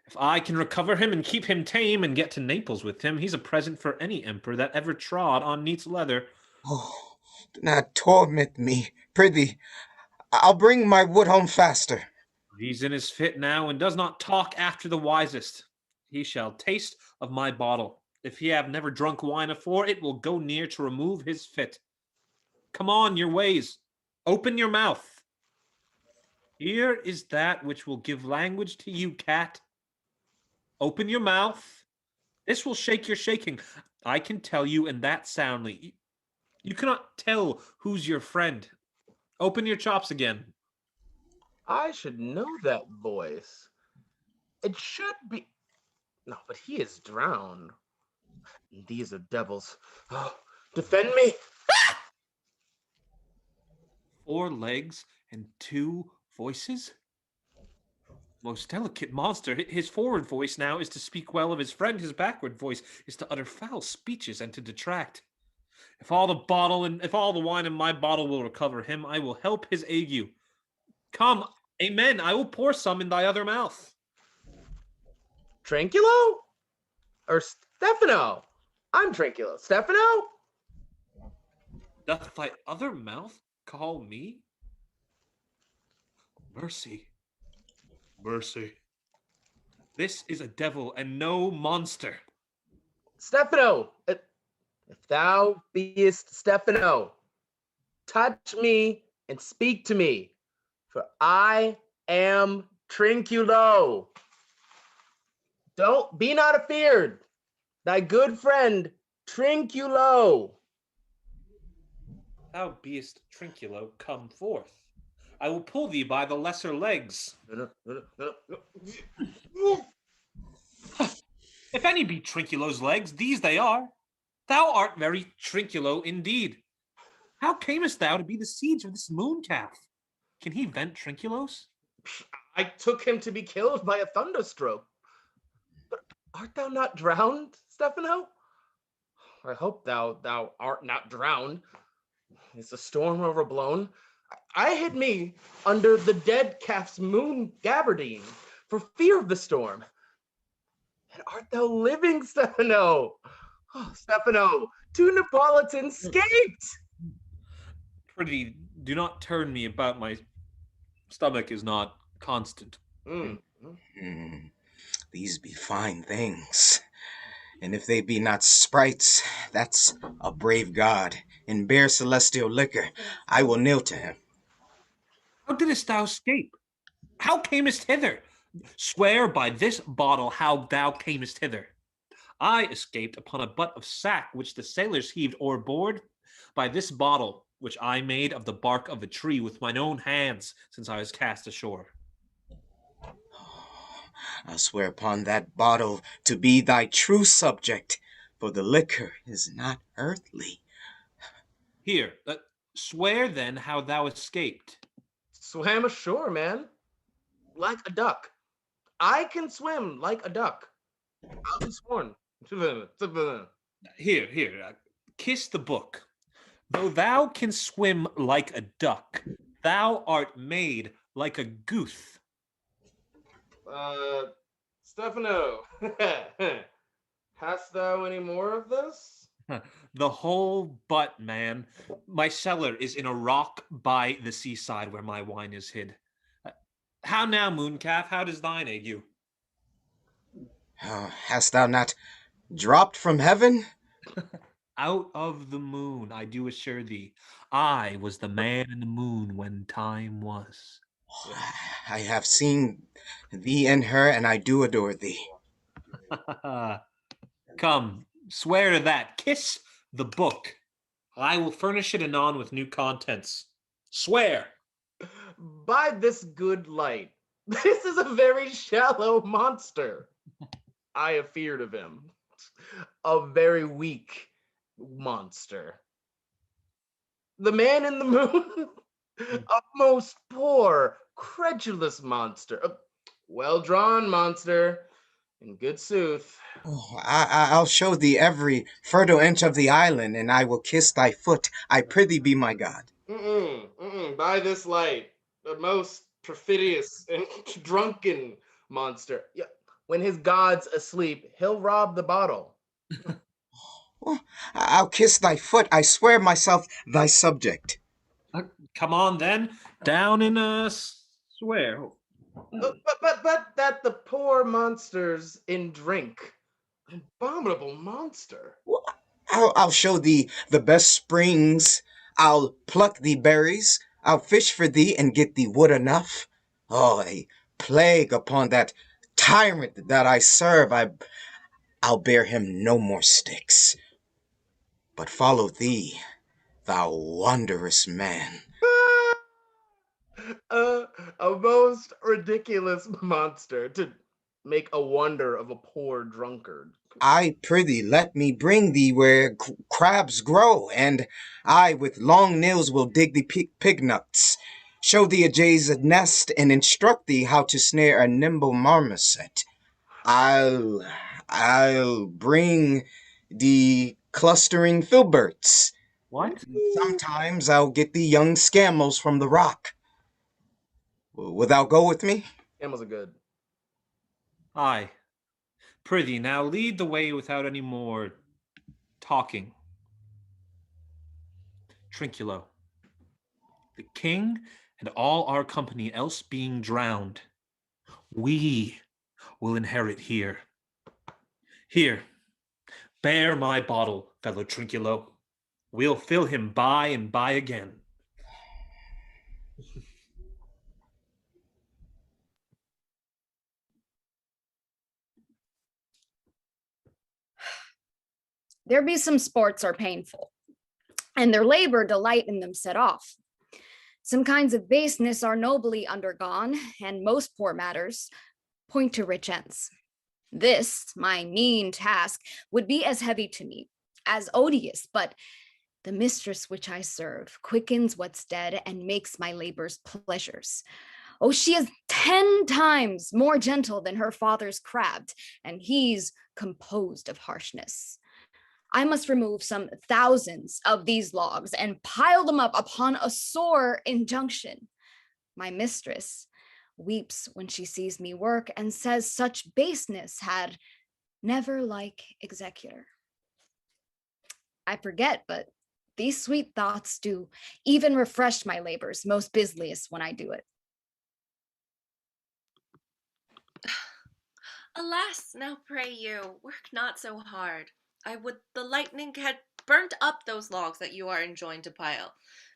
If I can recover him and keep him tame and get to Naples with him, he's a present for any emperor that ever trod on neat's leather. Oh, do not torment me. Prithee, I'll bring my wood home faster. He's in his fit now and does not talk after the wisest. He shall taste of my bottle. If he have never drunk wine afore, it will go near to remove his fit. Come on, your ways. Open your mouth. Here is that which will give language to you, cat. Open your mouth. This will shake your shaking. I can tell you, and that soundly. You cannot tell who's your friend. Open your chops again. I should know that voice. It should be. No, but he is drowned. These are devils. Oh, defend me. 4 legs and 2 voices? Most delicate monster. His forward voice now is to speak well of his friend. His backward voice is to utter foul speeches and to detract. If all the wine in my bottle will recover him, I will help his ague. Come, amen. I will pour some in thy other mouth. Trinculo? Or Stephano? I'm Trinculo. Stephano? Doth thy other mouth call me? Mercy. Mercy. This is a devil and no monster. Stephano, if thou beest Stephano, touch me and speak to me, for I am Trinculo. Be not afeared, thy good friend Trinculo. Thou beest Trinculo, come forth. I will pull thee by the lesser legs. If any be Trinculo's legs, these they are. Thou art very Trinculo indeed. How camest thou to be the siege of this moon calf? Can he vent Trinculos? I took him to be killed by a thunderstroke. But art thou not drowned, Stephano? I hope thou art not drowned. Is the storm overblown? I hid me under the dead calf's moon gabardine for fear of the storm. And art thou living, Stephano? Oh, Stephano, 2 Neapolitans escaped. Pretty, do not turn me about. My stomach is not constant. These be fine things. And if they be not sprites, that's a brave god. In bare celestial liquor, I will kneel to him. How didst thou escape? How camest hither? Swear by this bottle how thou camest hither. I escaped upon a butt of sack which the sailors heaved o'erboard, by this bottle which I made of the bark of a tree with mine own hands since I was cast ashore. I'll swear upon that bottle to be thy true subject, for the liquor is not earthly. Here, swear then how thou escaped. Swam ashore, man. Like a duck. I can swim like a duck. I'll be sworn. Here, kiss the book. Though thou can swim like a duck, thou art made like a goose. Stephano, hast thou any more of this? The whole butt, man. My cellar is in a rock by the seaside where my wine is hid. How now, mooncalf? How does thine ague? Hast thou not dropped from heaven? Out of the moon, I do assure thee. I was the man in the moon when time was. I have seen thee and her, and I do adore thee. Come, swear to that. Kiss the book. I will furnish it anon with new contents. Swear. By this good light, this is a very shallow monster. I have feared of him. A very weak monster. The man in the moon? A most poor, credulous monster. A well-drawn monster, in good sooth. Oh, I'll show thee every fertile inch of the island, and I will kiss thy foot. I prithee be my god. By this light, the most perfidious and drunken monster. Yeah, when his god's asleep, he'll rob the bottle. Oh, I'll kiss thy foot. I swear myself thy subject. Come on then, down in swear. But that the poor monsters in drink. Abominable monster. I'll show thee the best springs. I'll pluck thee berries. I'll fish for thee and get thee wood enough. Oh, a plague upon that tyrant that I serve. I'll bear him no more sticks. But follow thee, thou wondrous man. A most ridiculous monster to make a wonder of a poor drunkard. I prithee, let me bring thee where crabs grow, and I with long nails will dig thee pig nuts, show thee a jay's nest, and instruct thee how to snare a nimble marmoset. I'll bring thee clustering filberts. What? Sometimes I'll get thee young scamels from the rock. Wilt thou go with me? Scamels are good. Aye. Prithee, now lead the way without any more talking. Trinculo, the king and all our company else being drowned, we will inherit here. Here, bear my bottle, fellow Trinculo. We'll fill him by and by again. There be some sports are painful, and their labor delight in them set off. Some kinds of baseness are nobly undergone, and most poor matters point to rich ends. This, my mean task, would be as heavy to me, as odious, but the mistress which I serve quickens what's dead and makes my labors pleasures. Oh, she is 10 times more gentle than her father's crabbed, and he's composed of harshness. I must remove some thousands of these logs and pile them up upon a sore injunction. My mistress weeps when she sees me work and says such baseness had never like executor. I forget, but these sweet thoughts do even refresh my labors most busiliest when I do it. Alas, now pray you, work not so hard. I would the lightning had burnt up those logs that you are enjoined to pile.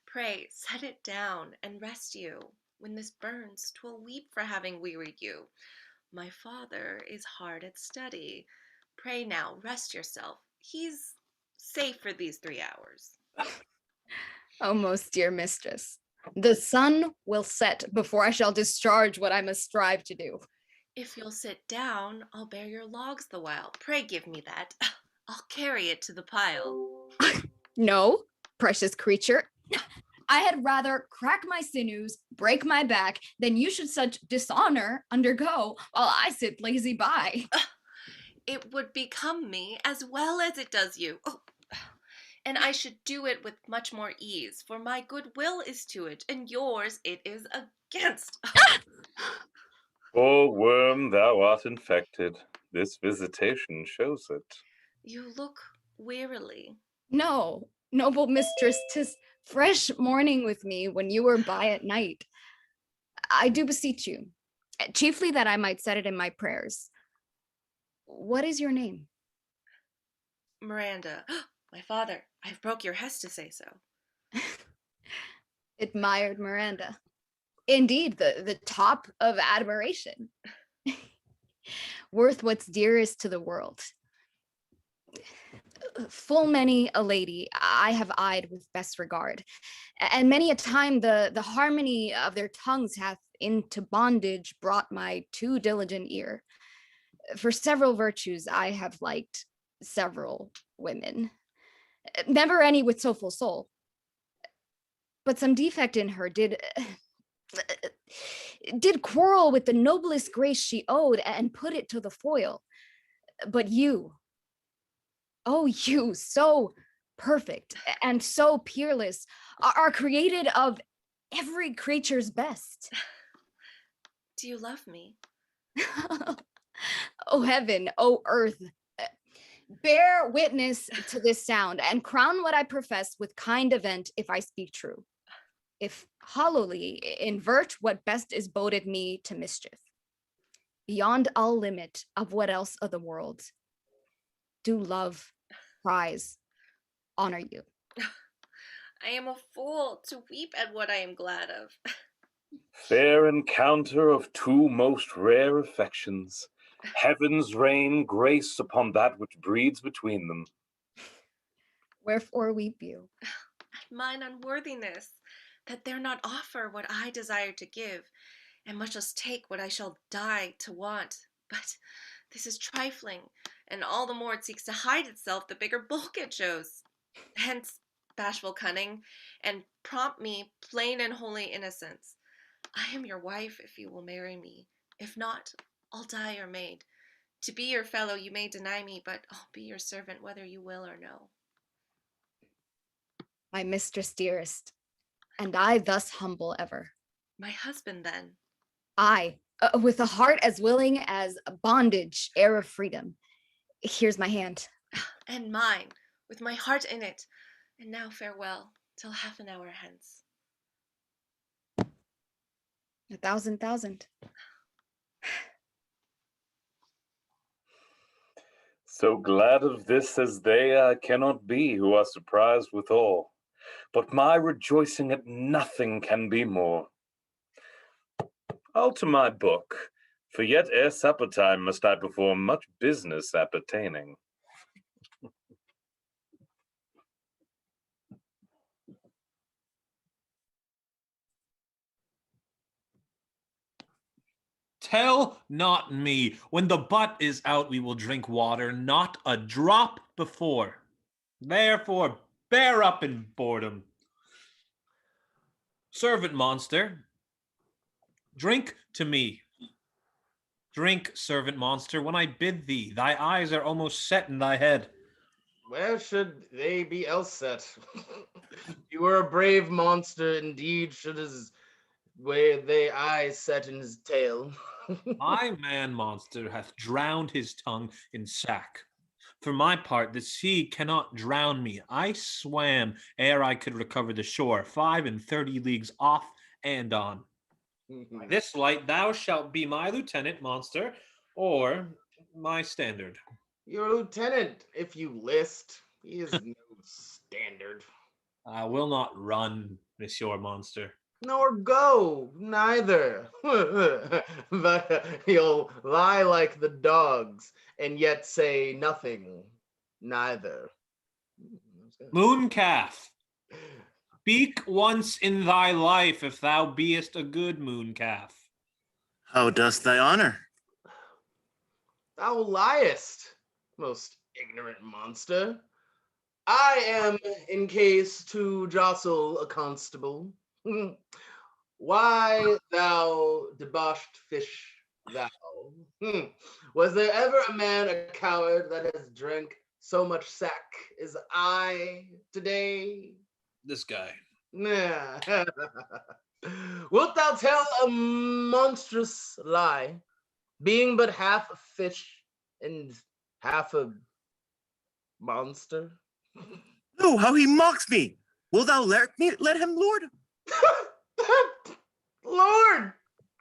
Pray, set it down and rest you. When this burns, 'twill weep for having wearied you. My father is hard at study. Pray now, rest yourself. He's safe for these 3 hours. Oh, most dear mistress, the sun will set before I shall discharge what I must strive to do. If you'll sit down, I'll bear your logs the while. Pray give me that. I'll carry it to the pile. No, precious creature. I had rather crack my sinews, break my back, than you should such dishonor undergo while I sit lazy by. It would become me as well as it does you. Oh, and I should do it with much more ease, for my good will is to it, and yours it is against. Poor worm, thou art infected. This visitation shows it. You look wearily. No, noble mistress, 'tis fresh morning with me when you were by at night. I do beseech you, chiefly that I might set it in my prayers. What is your name? Miranda. My father, I've broke your hest to say so. Admired Miranda. Indeed, the top of admiration. Worth what's dearest to the world. Full many a lady I have eyed with best regard, and many a time the harmony of their tongues hath into bondage brought my too diligent ear. For several virtues I have liked several women, never any with so full soul. but some defect in her did quarrel with the noblest grace she owed and put it to the foil. But you, oh, you, so perfect and so peerless, are created of every creature's best. Do you love me? Oh heaven, oh earth, bear witness to this sound and crown what I profess with kind event if I speak true. If hollowly invert what best is boded me to mischief. Beyond all limit of what else of the world do love, prize, honor you. I am a fool to weep at what I am glad of. Fair encounter of two most rare affections. Heavens rain grace upon that which breeds between them. Wherefore weep you? At mine unworthiness, that dare not offer what I desire to give, and much less take what I shall die to want. But this is trifling, and all the more it seeks to hide itself the bigger bulk it shows. Hence bashful cunning, and prompt me plain and holy innocence. I am your wife if you will marry me. If not, I'll die your maid. To be your fellow you may deny me, but I'll be your servant whether you will or no. My mistress dearest, and I thus humble ever. My husband then. I, with a heart as willing as bondage, heir of freedom. Here's my hand. And mine, with my heart in it. And now farewell, till half an hour hence. 1,000,000. So glad of this as they I cannot be who are surprised withal. But my rejoicing at nothing can be more. I'll to my book, for yet ere supper time must I perform much business appertaining. Tell not me. When the butt is out, we will drink water, not a drop before. Therefore, bear up in boredom. Servant monster, drink to me. Drink, servant monster, when I bid thee. Thy eyes are almost set in thy head. Where should they be else set? You were a brave monster indeed, should his where they eyes set in his tail. My man monster hath drowned his tongue in sack. For my part, the sea cannot drown me. I swam ere I could recover the shore, 35 leagues off and on. By this light, thou shalt be my lieutenant, monster, or my standard. Your lieutenant, if you list. He is no standard. I will not run, Monsieur Monster. Nor go, neither. But you'll lie like the dogs, and yet say nothing, neither. Mooncalf, speak once in thy life if thou beest a good mooncalf. How dost thy honor? Thou liest, most ignorant monster. I am in case to jostle a constable. Why, thou debauched fish, thou? Was there ever a man a coward that has drank so much sack as I today? This guy. Nah. Wilt thou tell a monstrous lie, being but half a fish and half a monster? No, how he mocks me! Will thou let him, Lord? Lord,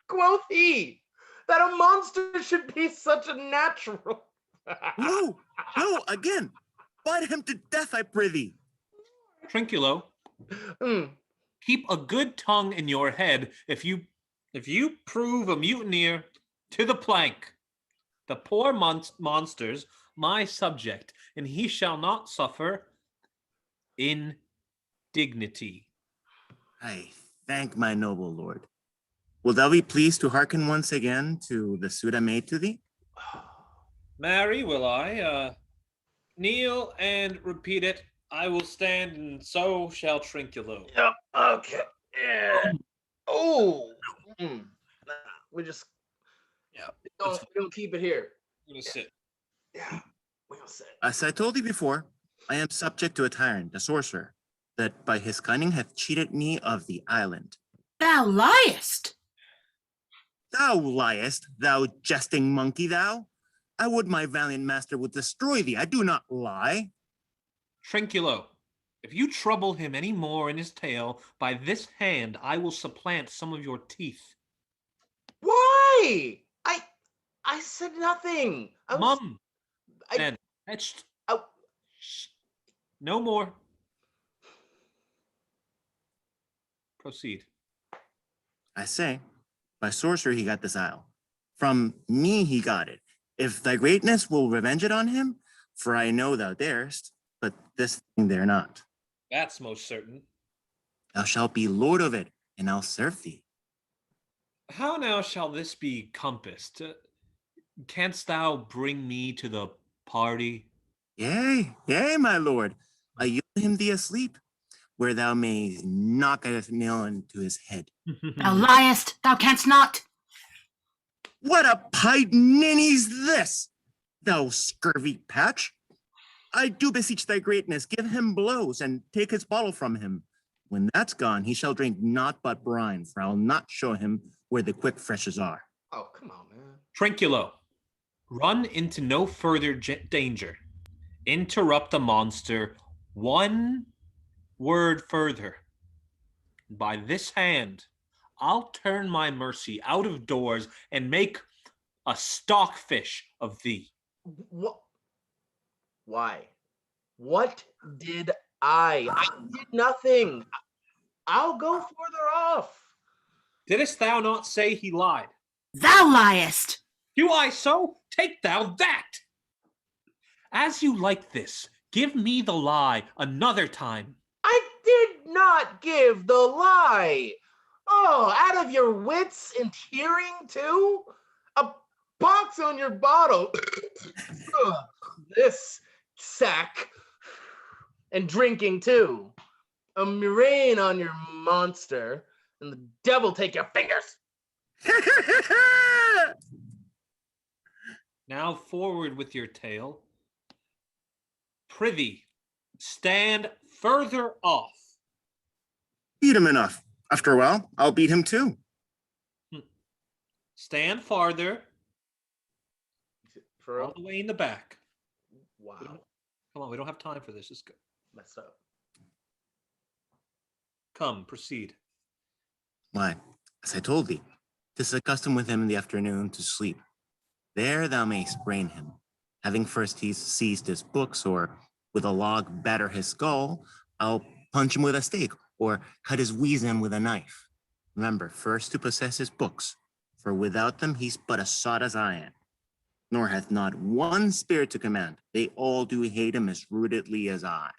quoth he, that a monster should be such a natural. No, again, bite him to death, I prithee. Trinculo, keep a good tongue in your head if you prove a mutineer to the plank. The poor monster's my subject, and he shall not suffer indignity. I thank my noble lord. Will thou be pleased to hearken once again to the suit I made to thee? Marry, will I kneel and repeat it I will stand, and so shall Trinculo. Yep. Okay. Yeah. Oh. Mm. Nah, we just Yeah. we don't keep it here. I'm gonna sit. Yeah. We don't sit. As I told thee before, I am subject to a tyrant, a sorcerer, that by his cunning hath cheated me of the island. Thou liest. Thou liest, thou jesting monkey, thou. I would my valiant master would destroy thee. I do not lie. Trinculo, if you trouble him any more in his tale, by this hand I will supplant some of your teeth. Why? I said nothing. Mum. Then. Shh. No more. Proceed. I say, by sorcery he got this isle. From me he got it. If thy greatness will revenge it on him, for I know thou darest, but this thing dare not. That's most certain. Thou shalt be lord of it, and I'll serve thee. How now shall this be compassed? Canst thou bring me to the party? Yea, yea, my lord. I yield him thee asleep, where thou mayst knock a nail into his head. Thou liest, thou canst not. What a pied ninny's this, thou scurvy patch? I do beseech thy greatness, give him blows, and take his bottle from him. When that's gone, he shall drink naught but brine, for I'll not show him where the quick freshes are. Oh, come on, man. Trinculo, run into no further danger. Interrupt the monster one word further. By this hand, I'll turn my mercy out of doors and make a stockfish of thee. What? Why? What did I? I did nothing. I'll go further off. Didst thou not say he lied? Thou liest. Do I so? Take thou that. As you like this, give me the lie another time. I did not give the lie. Oh, out of your wits and hearing too? A box on your bottle. This sack. And drinking too. A murrain on your monster. And the devil take your fingers. Now forward with your tale. Prithee, stand further off. Beat him enough. After a while, I'll beat him too. Stand farther. For all the way in the back. Wow. Come on, we don't have time for this. Let's go. Messed up. Come, proceed. Why, as I told thee, 'tis a custom with him in the afternoon to sleep. There thou mayst brain him. Having first he's seized his books, or with a log batter his skull, I'll punch him with a stake, or cut his weasel with a knife. Remember, first to possess his books, for without them he's but a sod as I am. Nor hath not one spirit to command. They all do hate him as rootedly as I.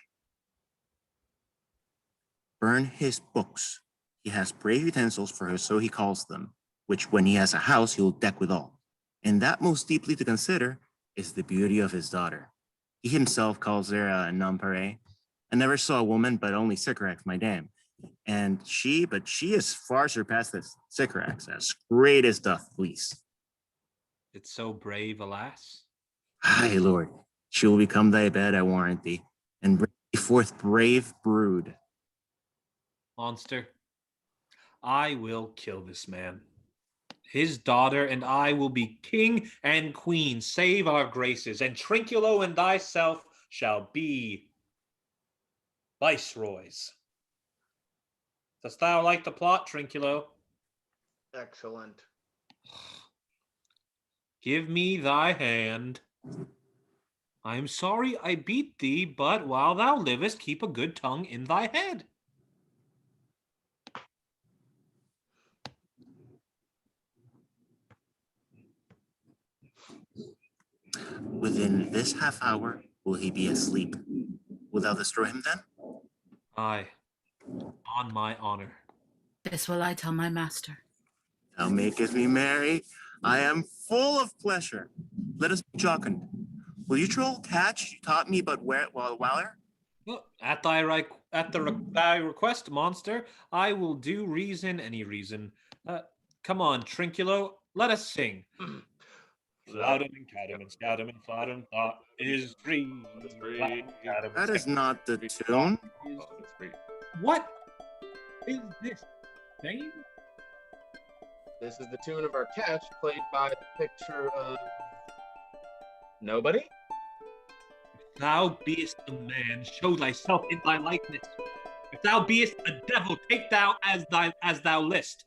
Burn his books. He has brave utensils for her, so he calls them, which when he has a house, he'll deck withal. And that most deeply to consider is the beauty of his daughter. He himself calls her a nonpareil. I never saw a woman, but only Sycorax, my dam. And she is far surpassed this Sycorax, as great as doth fleece. It's so brave, alas. Aye, Lord, she will become thy bed, I warrant thee, and bring thee forth brave brood. Monster, I will kill this man. His daughter and I will be king and queen, save our graces, and Trinculo and thyself shall be viceroys. Dost thou like the plot, Trinculo? Excellent. Give me thy hand. I am sorry I beat thee, but while thou livest, keep a good tongue in thy head. Within this half hour will he be asleep. Wilt thou destroy him then? Aye, on my honor. This will I tell my master. Thou makest me merry. I am full of pleasure. Let us be jocund. Will you troll catch? You taught me but where while whiler? Well, at thy thy request, monster, I will do reason any reason. Come on, Trinculo, let us sing. Loudum and cadum and scadum and flatum thought is free. That is not the tune. What is this thing? This is the tune of our catch, played by the picture of nobody. If thou beest a man, show thyself in thy likeness. If thou beest a devil, take thou as thou list.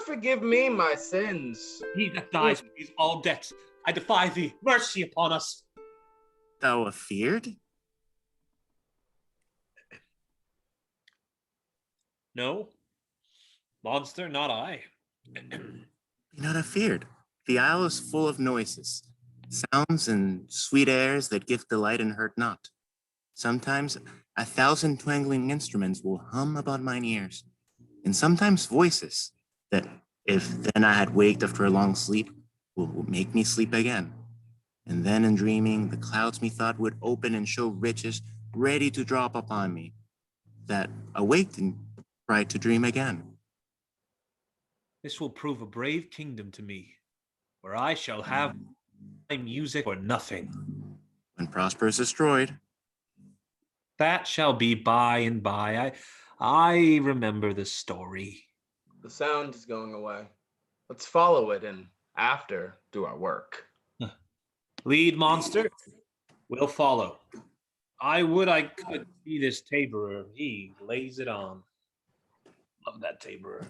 Forgive me my sins. He that dies pays all debts. I defy thee, mercy upon us. Thou afeard? No, monster, not I. Be not afeard. The isle is full of noises, sounds and sweet airs that give delight and hurt not. Sometimes 1,000 twangling instruments will hum about mine ears, and sometimes voices that, if then I had waked after a long sleep, will make me sleep again. And then in dreaming, the clouds methought would open and show riches ready to drop upon me, that awaked and tried to dream again. This will prove a brave kingdom to me, where I shall have my music for nothing. When Prospero is destroyed. That shall be by and by. I remember the story. The sound is going away. Let's follow it and after do our work. Lead, monster. We'll follow. I would I could see this taborer. He lays it on. Love that taborer.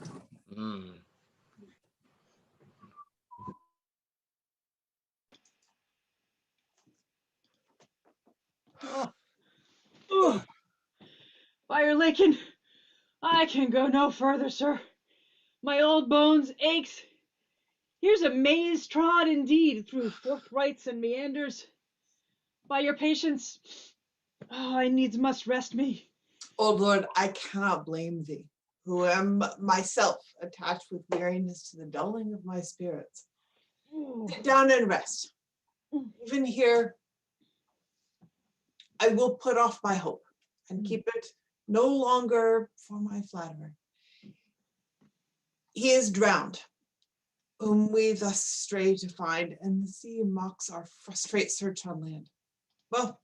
Fire Lakin, I can go no further, sir. My old bones aches. Here's a maze trod indeed through forthrights and meanders. By your patience, I needs must rest me. Old Lord, I cannot blame thee, who am myself attached with weariness to the dulling of my spirits. Sit down and rest. Even here, I will put off my hope and keep it no longer for my flatterer. He is drowned, whom we thus stray to find, and the sea mocks our frustrate search on land. Well,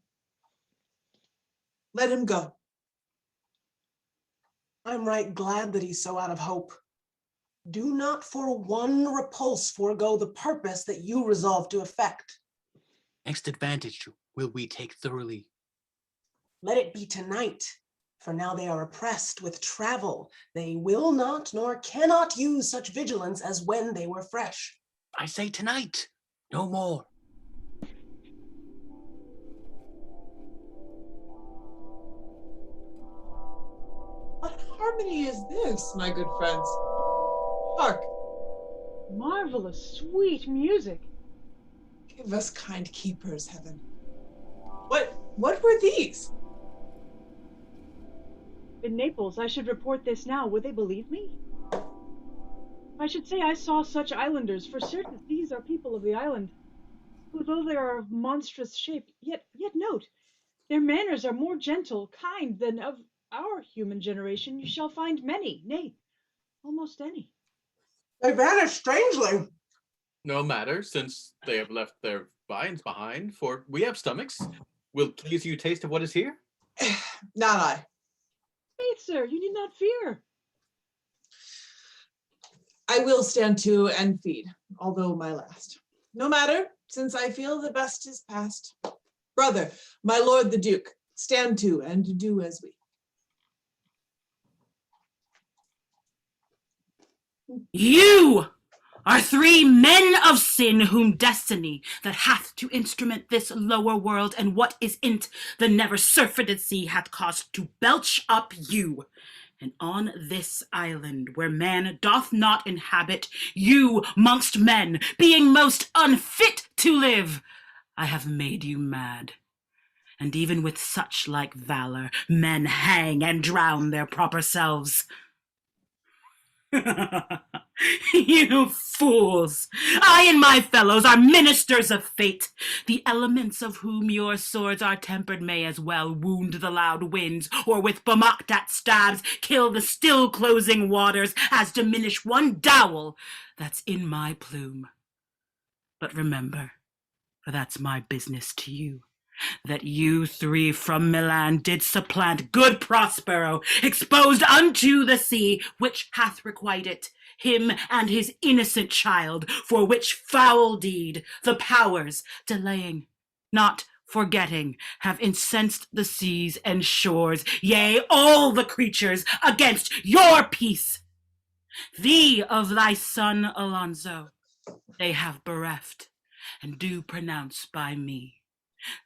let him go. I'm right glad that he's so out of hope. Do not for one repulse forego the purpose that you resolve to effect. Next advantage will we take thoroughly. Let it be tonight, for now they are oppressed with travel. They will not nor cannot use such vigilance as when they were fresh. I say tonight, no more. What harmony is this, my good friends? Hark! Marvelous, sweet music. Give us kind keepers, heaven. What were these? In Naples, I should report this now. Would they believe me? I should say I saw such islanders. For certain, these are people of the island, who, though they are of monstrous shape, yet note, their manners are more gentle, kind than of our human generation. You shall find many, nay, almost any. They vanished strangely. No matter, since they have left their vines behind, for we have stomachs. Will please you taste of what is here? Not I. Faith, sir, you need not fear. I will stand to and feed, although my last. No matter, since I feel the best is past. Brother, my lord the Duke, stand to and do as we. You are 3 men of sin whom destiny that hath to instrument this lower world and what is in't the never surfeited sea hath caused to belch up you. And on this island where man doth not inhabit, you mongst men, being most unfit to live, I have made you mad. And even with such like valor, men hang and drown their proper selves. You fools! I and my fellows are ministers of fate. The elements of whom your swords are tempered may as well wound the loud winds, or with Bamakdat stabs kill the still closing waters, as diminish one dowel that's in my plume. But remember, for that's my business to you, that you three from Milan did supplant good Prospero, exposed unto the sea, which hath requited him and his innocent child, for which foul deed the powers, delaying, not forgetting, have incensed the seas and shores, yea, all the creatures, against your peace. Thee of thy son Alonso they have bereft, and do pronounce by me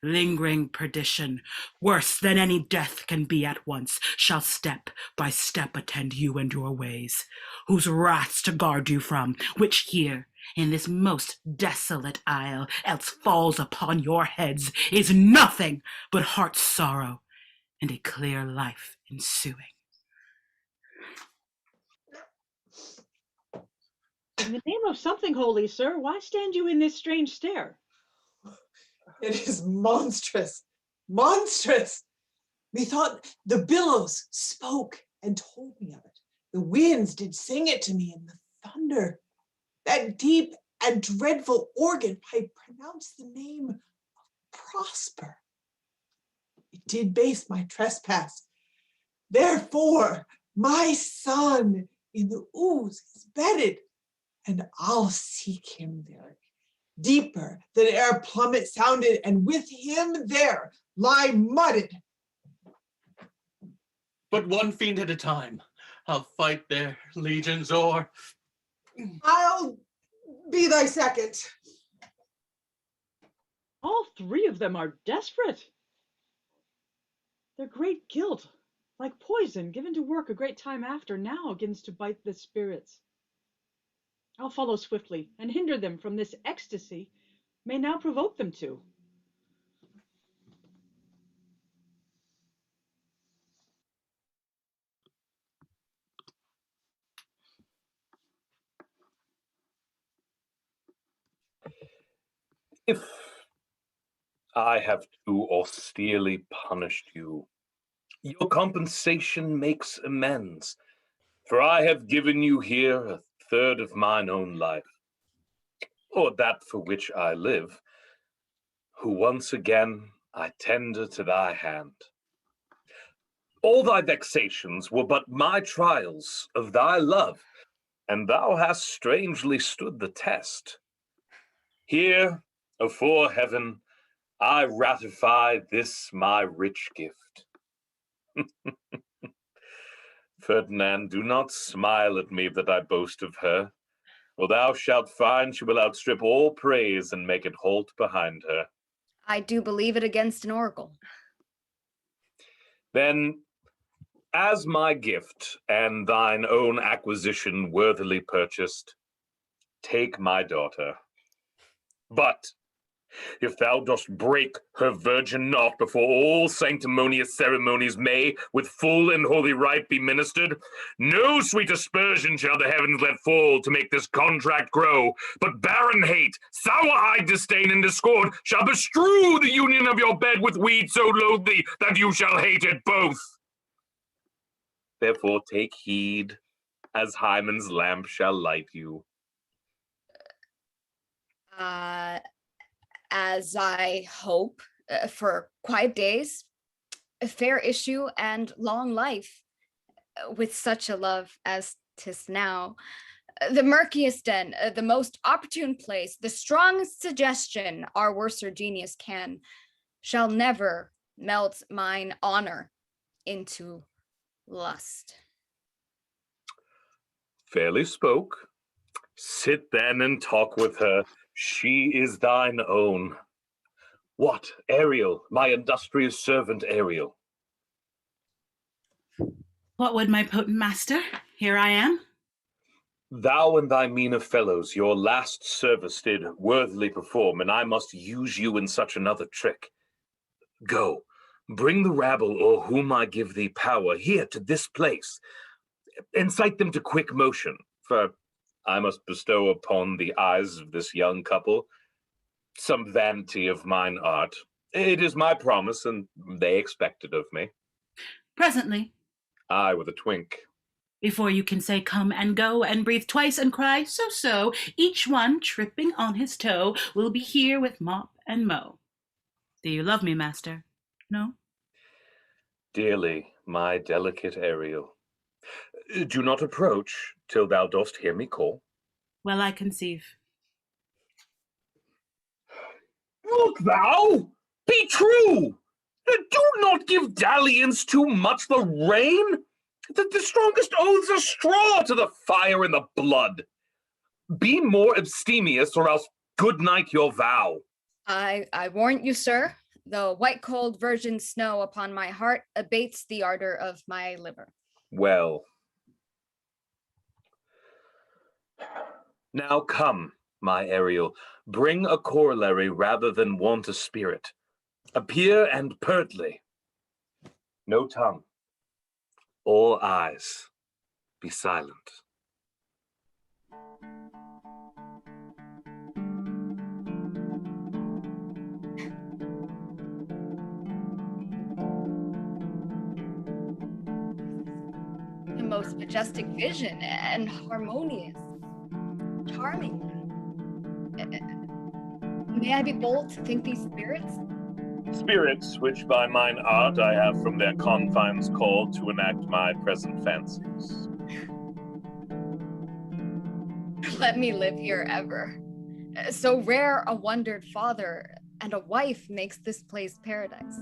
lingering perdition, worse than any death can be at once, shall step by step attend you and your ways, whose wraths to guard you from, which here, in this most desolate isle, else falls upon your heads, is nothing but heart sorrow and a clear life ensuing. In the name of something holy, sir, why stand you in this strange stare? It is monstrous, monstrous. Methought the billows spoke and told me of it. The winds did sing it to me, and the thunder, that deep and dreadful organ, I pronounced the name of Prosper. It did base my trespass. Therefore, my son in the ooze is bedded, and I'll seek him there, deeper than e'er plummet sounded, and with him there lie mudded. But one fiend at a time. I'll fight their legions, or I'll be thy second. All three of them are desperate. Their great guilt, like poison given to work a great time after, now begins to bite the spirits. I'll follow swiftly and hinder them from this ecstasy may now provoke them to. If I have too austerely punished you, your compensation makes amends, for I have given you here a third of mine own life, or that for which I live, who once again I tender to thy hand. All thy vexations were but my trials of thy love, and thou hast strangely stood the test. Here, afore heaven, I ratify this my rich gift. Ferdinand, do not smile at me that I boast of her, for thou shalt find she will outstrip all praise and make it halt behind her. I do believe it against an oracle. Then, as my gift and thine own acquisition worthily purchased, take my daughter. But if thou dost break her virgin knot before all sanctimonious ceremonies may with full and holy rite be ministered, no sweet aspersion shall the heavens let fall to make this contract grow, but barren hate, sour-eyed disdain and discord shall bestrew the union of your bed with weed so loathly that you shall hate it both. Therefore take heed, as Hymen's lamp shall light you. As I hope, for quiet days, a fair issue, and long life, with such a love as 'tis now. The murkiest den, the most opportune place, the strongest suggestion our worser genius can, shall never melt mine honor into lust. Fairly spoke. Sit then and talk with her. She is thine own. What, Ariel, my industrious servant Ariel? What would my potent master? Here I am. Thou and thy meaner fellows your last service did worthily perform, and I must use you in such another trick. Go, bring the rabble o'er whom I give thee power here to this place, incite them to quick motion, for I must bestow upon the eyes of this young couple some vanity of mine art. It is my promise, and they expect it of me. Presently, I with a twink. before you can say come and go and breathe twice and cry so, each one tripping on his toe will be here with mop and mow. Do you love me, master? No? Dearly, my delicate Ariel. Do not approach till thou dost hear me call. Well, I conceive. Look thou! Be true! Do not give dalliance too much the rein! The strongest oaths are straw to the fire and the blood. Be more abstemious, or else good night your vow. I warrant you, sir, the white cold virgin snow upon my heart abates the ardor of my liver. Well. Now come, my Ariel, bring a corollary rather than want a spirit. Appear and pertly. No tongue. All eyes. Be silent. The most majestic vision and harmonious, charming. May I be bold to think these spirits? Spirits, which by mine art I have from their confines called to enact my present fancies. Let me live here ever. So rare a wondered father and a wife makes this place paradise.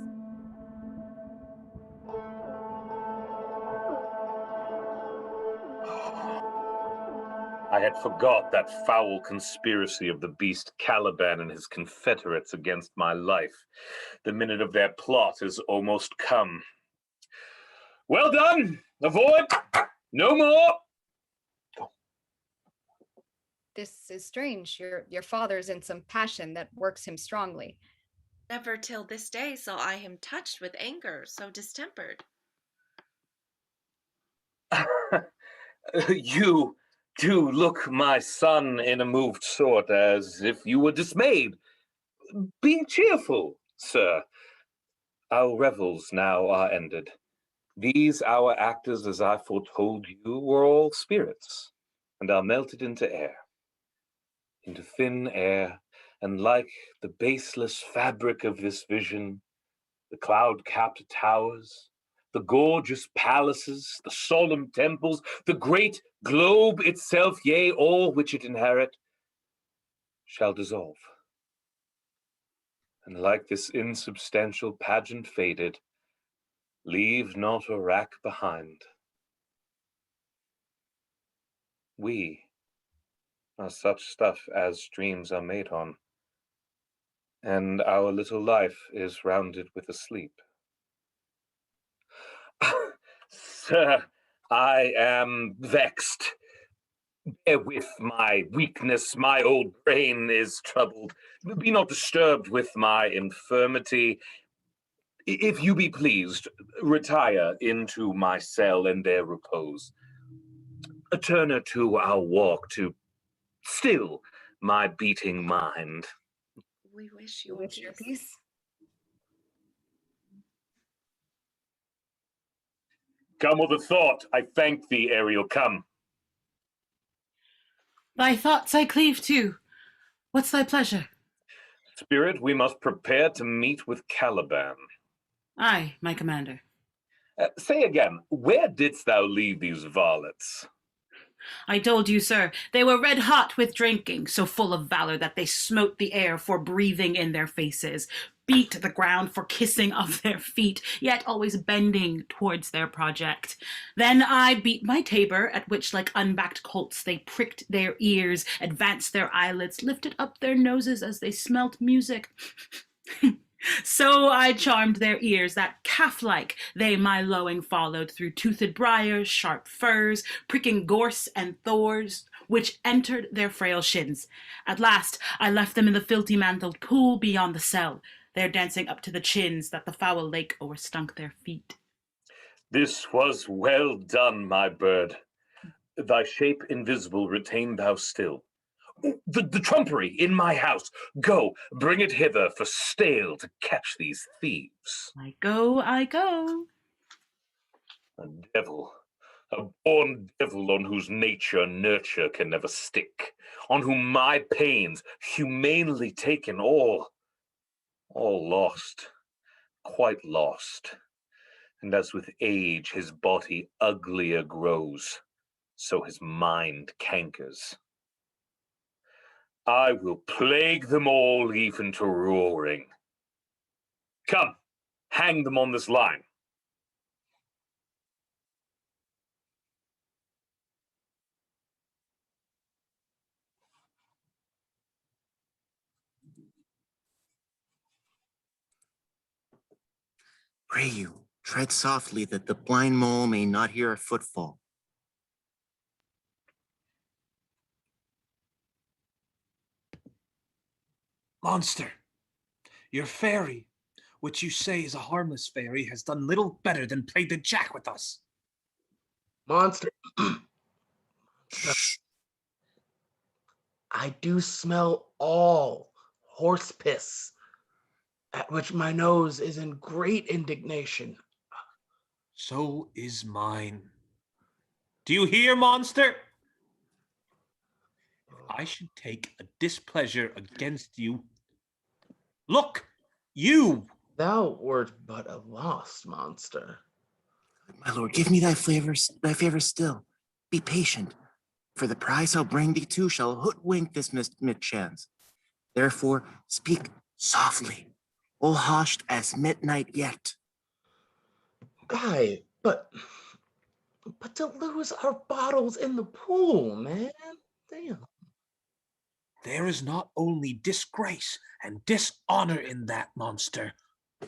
I had forgot that foul conspiracy of the beast Caliban and his confederates against my life. The minute of their plot is almost come. Well done! Avoid! No more! This is strange. Your father's in some passion that works him strongly. Never till this day saw I him touched with anger so distempered. You do look, my son, in a moved sort, as if you were dismayed. Be cheerful, sir. Our revels now are ended. These our actors, as I foretold you, were all spirits, and are melted into air. Into thin air, and like the baseless fabric of this vision, the cloud-capped towers, the gorgeous palaces, the solemn temples, the great globe itself, yea, all which it inherit, shall dissolve. And like this insubstantial pageant faded, leave not a rack behind. We are such stuff as dreams are made on, and our little life is rounded with a sleep. Sir, I am vexed. Bear with my weakness, my old brain is troubled. Be not disturbed with my infirmity. If you be pleased, retire into my cell and there repose. Turn to our walk to still my beating mind. We wish you Wish your peace. Come with a thought. I thank thee, Ariel. Come. Thy thoughts I cleave to. What's thy pleasure? Spirit, we must prepare to meet with Caliban. Aye, my commander. Say again, where didst thou leave these varlets? I told you, sir, they were red hot with drinking, so full of valor that they smote the air for breathing in their faces, beat the ground for kissing of their feet, yet always bending towards their project. Then I beat my tabor, at which like unbacked colts they pricked their ears, advanced their eyelids, lifted up their noses as they smelt music. So I charmed their ears that calf-like they my lowing followed through toothed briars, sharp furs, pricking gorse and thorns, which entered their frail shins. At last I left them in the filthy mantled pool beyond the cell, there dancing up to the chins that the foul lake o'erstunk their feet. This was well done, my bird. Thy shape invisible retain thou still. The trumpery in my house. Go, bring it hither for stale to catch these thieves. I go, I go. A devil, a born devil on whose nature nurture can never stick, on whom my pains, humanely taken, all lost, quite lost. And as with age his body uglier grows, so his mind cankers. I will plague them all even to roaring. Come, hang them on this line. Pray you, tread softly that the blind mole may not hear our footfall. Monster, your fairy, which you say is a harmless fairy, has done little better than play the jack with us. Monster. I do smell all horse piss, at which my nose is in great indignation. So is mine. Do you hear, monster? If I should take a displeasure against you, look, you! Thou wert but a lost monster. My lord, give me thy favor still. Be patient, for the prize I'll bring thee to shall hoodwink this mischance. Therefore, speak softly, all hushed as midnight yet. Guy, but to lose our bottles in the pool, man. Damn. There is not only disgrace and dishonor in that, monster,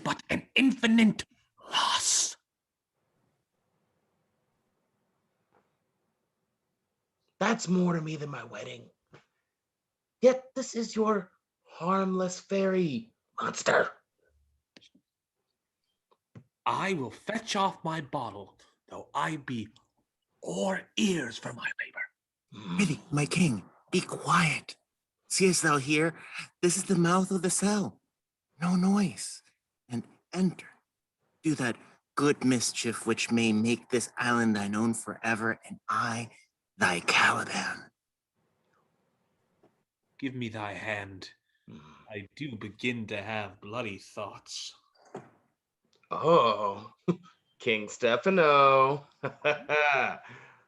but an infinite loss. That's more to me than my wedding. Yet this is your harmless fairy, monster. I will fetch off my bottle, though I be all ears for my labor. Prithee, my king, be quiet. Seest thou here? This is the mouth of the cell. No noise. And enter. Do that good mischief which may make this island thine own forever, and I thy Caliban. Give me thy hand. I do begin to have bloody thoughts. Oh, King Stephano.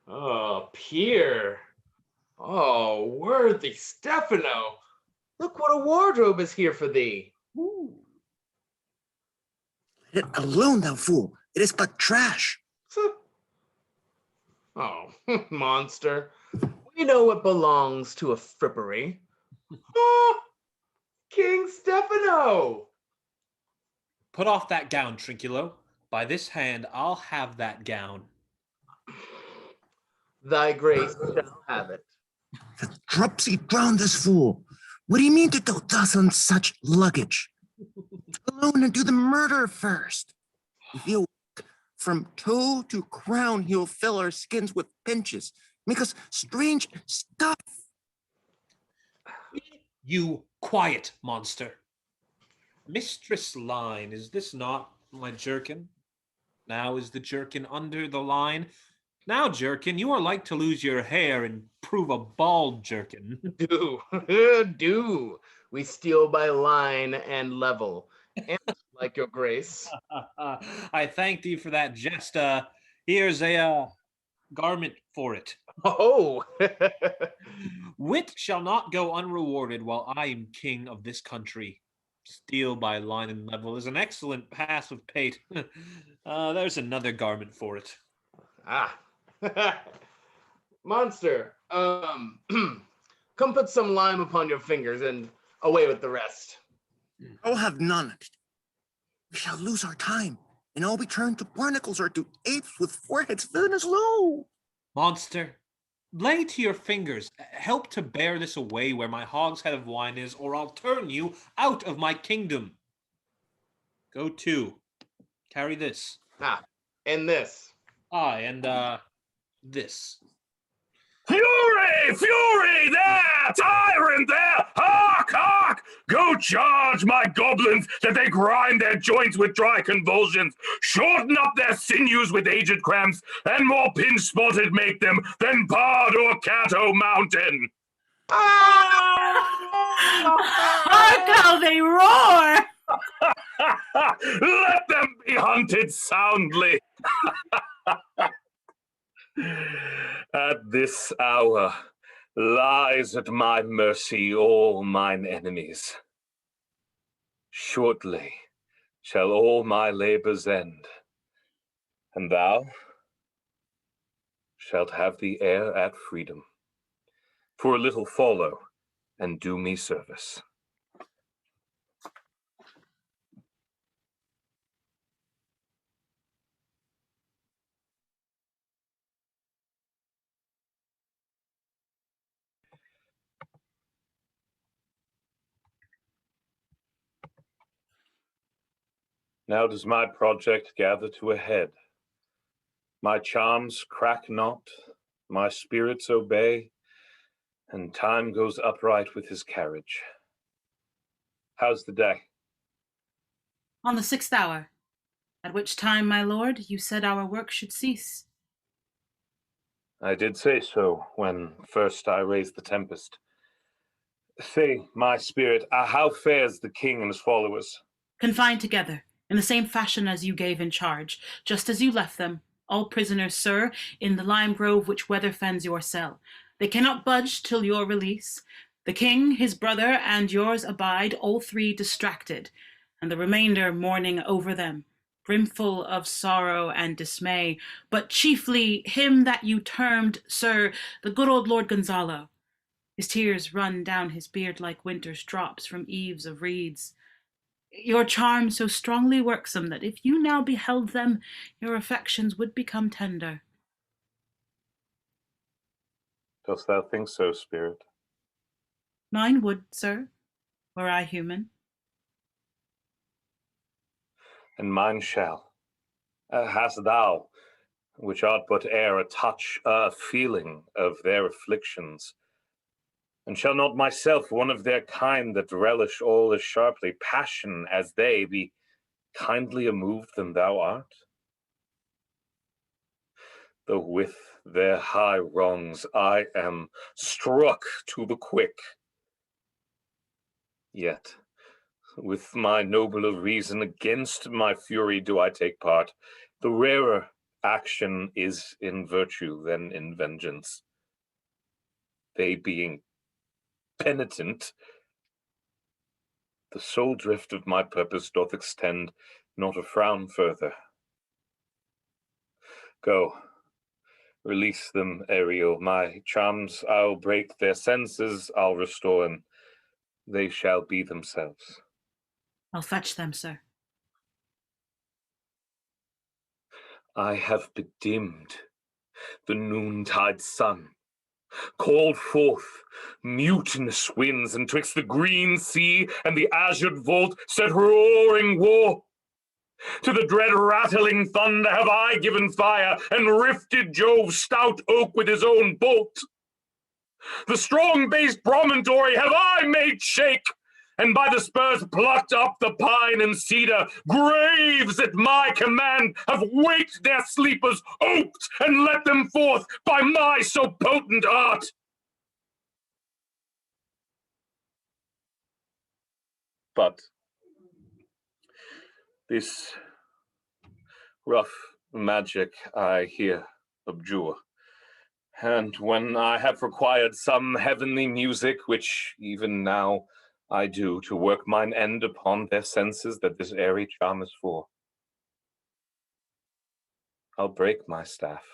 Oh, Peer. Oh, worthy Stephano. Look what a wardrobe is here for thee. Ooh. Let it alone, thou fool. It is but trash. Oh, monster. We know what belongs to a frippery. Oh, King Stephano. Put off that gown, Trinculo. By this hand, I'll have that gown. Thy grace shall have it. The dropsy drowned this fool. What do you mean to go thus on such luggage? Alone and do the murder first. If he'll work from toe to crown, he'll fill our skins with pinches, make us strange stuff. You quiet, monster. Mistress Line, is this not my jerkin? Now is the jerkin under the line? Now, jerkin, you are like to lose your hair and prove a bald jerkin. Do. We steal by line and level. And like your grace. I thank thee for that jest. Here's a garment for it. Oh! Wit shall not go unrewarded while I am king of this country. Steal by line and level is an excellent pass of pate. There's another garment for it. Ah. Monster, come put some lime upon your fingers and away with the rest. I'll have none of it. We shall lose our time, and all be turned to barnacles or to apes with foreheads villainous low. Monster, lay to your fingers. Help to bear this away where my hogshead of wine is, or I'll turn you out of my kingdom. Go to. Carry this. Ah, and this. Aye, and this. Fury! Fury! There! Tyrant there! Hark! Hark! Go charge my goblins that they grind their joints with dry convulsions, shorten up their sinews with aged cramps, and more pinch-spotted make them than Bard or Cato Mountain. Hark how they roar! Let them be hunted soundly. At this hour lies at my mercy all mine enemies. Shortly shall all my labors end, and thou shalt have the air at freedom. For a little follow, and do me service. Now does my project gather to a head. My charms crack not, my spirits obey, and time goes upright with his carriage. How's the day? On the 6th hour, at which time, my lord, you said our work should cease. I did say so when first I raised the Tempest. Say, my spirit, how fares the king and his followers? Confined together, in the same fashion as you gave in charge, just as you left them, all prisoners, sir, in the lime grove which weather fens your cell. They cannot budge till your release. The king, his brother, and yours abide, all three distracted, and the remainder mourning over them, brimful of sorrow and dismay, but chiefly him that you termed, sir, the good old Lord Gonzalo. His tears run down his beard like winter's drops from eaves of reeds. Your charm so strongly worksome that if you now beheld them, your affections would become tender. Dost thou think so, spirit? Mine would, sir, were I human. And mine shall. Hast thou, which art but air, a touch, a feeling of their afflictions? And shall not myself, one of their kind that relish all as sharply passion as they, be kindlier moved than thou art? Though with their high wrongs I am struck to the quick, yet with my nobler reason against my fury do I take part. The rarer action is in virtue than in vengeance. They being penitent, the sole drift of my purpose doth extend not a frown further. Go, release them, Ariel. My charms I'll break, their senses I'll restore, and they shall be themselves. I'll fetch them, sir. I have bedimmed the noontide sun, called forth mutinous winds, and twixt the green sea and the azured vault set roaring war. To the dread rattling thunder have I given fire, and rifted Jove's stout oak with his own bolt. The strong-based promontory have I made shake, and by the spurs plucked up the pine and cedar. Graves at my command have waked their sleepers, oped, and let them forth by my so potent art. But this rough magic I here abjure, and when I have required some heavenly music, which even now I do, to work mine end upon their senses that this airy charm is for, I'll break my staff,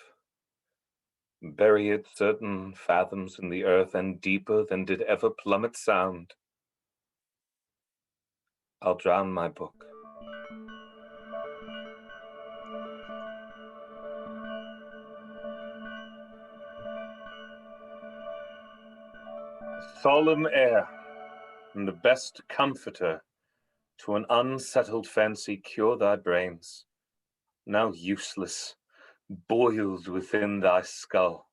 bury it certain fathoms in the earth, and deeper than did ever plummet sound, I'll drown my book. Solemn air, and the best comforter to an unsettled fancy, cure thy brains, now useless, boiled within thy skull,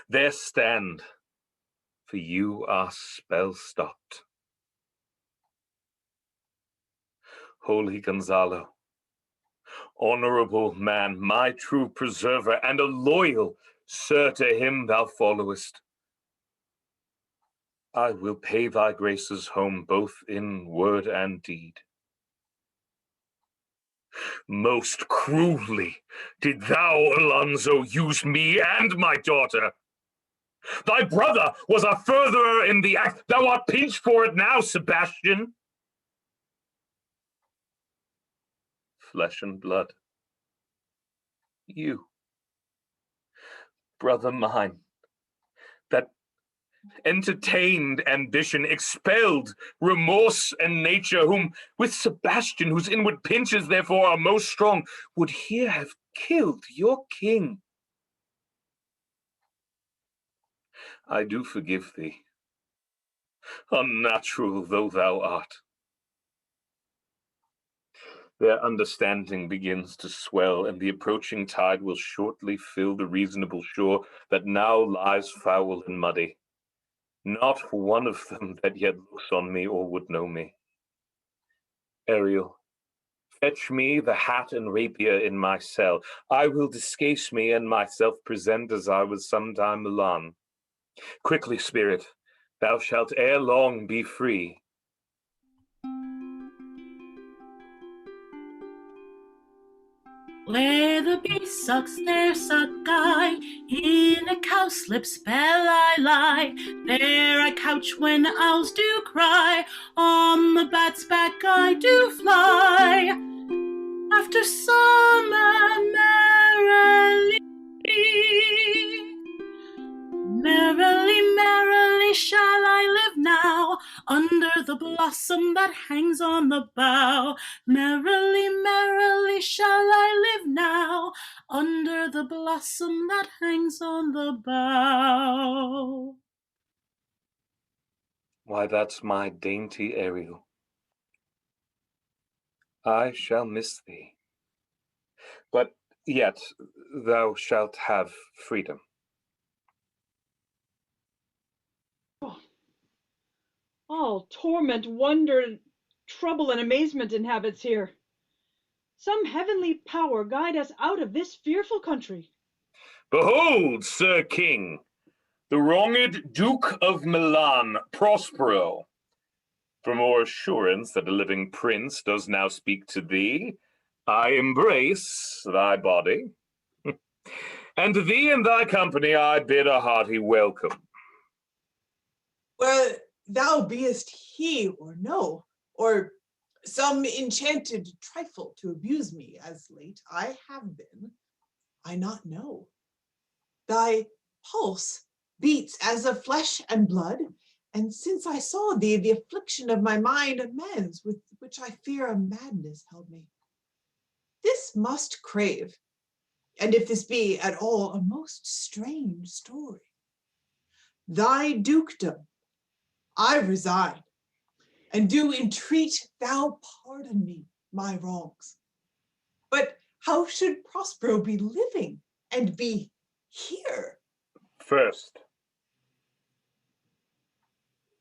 There stand, for you are spell-stopped. Holy Gonzalo, honorable man, my true preserver, and a loyal sir to him thou followest, I will pay thy graces home both in word and deed. Most cruelly did thou, Alonso, use me and my daughter. Thy brother was a furtherer in the act. Thou art pinched for it now, Sebastian. Flesh and blood. You, brother mine, that entertained ambition, expelled remorse and nature, whom with Sebastian, whose inward pinches therefore are most strong, would here have killed your king. I do forgive thee, unnatural though thou art. Their understanding begins to swell, and the approaching tide will shortly fill the reasonable shore that now lies foul and muddy. Not one of them that yet looks on me or would know me. Ariel, fetch me the hat and rapier in my cell. I will discase me and myself present as I was sometime Milan. Quickly, spirit, thou shalt ere long be free. Where the bee sucks, there suck I. In a cowslip spell I lie. There I couch when owls do cry. On the bat's back I do fly. After summer merrily, merrily, merrily shall I live now, under the blossom that hangs on the bough. Merrily, merrily shall I live now, under the blossom that hangs on the bough. Why, that's my dainty Ariel. I shall miss thee. But yet thou shalt have freedom. All torment, wonder, trouble, and amazement inhabits here. Some heavenly power guide us out of this fearful country. Behold, Sir King, the wronged Duke of Milan, Prospero. For more assurance that a living prince does now speak to thee, I embrace thy body, and to thee and thy company I bid a hearty welcome. Where thou beest he or no, or some enchanted trifle to abuse me as late I have been, I not know. Thy pulse beats as of flesh and blood, and since I saw thee, the affliction of my mind amends, with which I fear a madness held me. This must crave, and if this be at all a most strange story, thy dukedom I resign, and do entreat thou pardon me my wrongs. But how should Prospero be living and be here? First,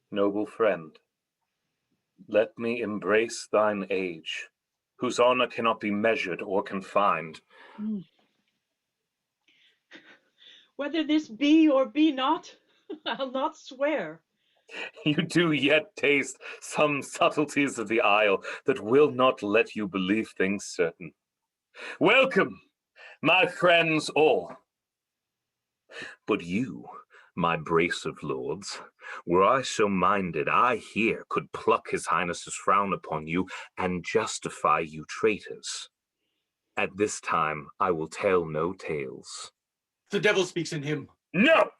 noble friend, let me embrace thine age, whose honor cannot be measured or confined. Whether this be or be not, I'll not swear. You do yet taste some subtleties of the isle that will not let you believe things certain. Welcome, my friends all. But you, my brace of lords, were I so minded, I here could pluck his highness's frown upon you and justify you traitors. At this time, I will tell no tales. The devil speaks in him. No!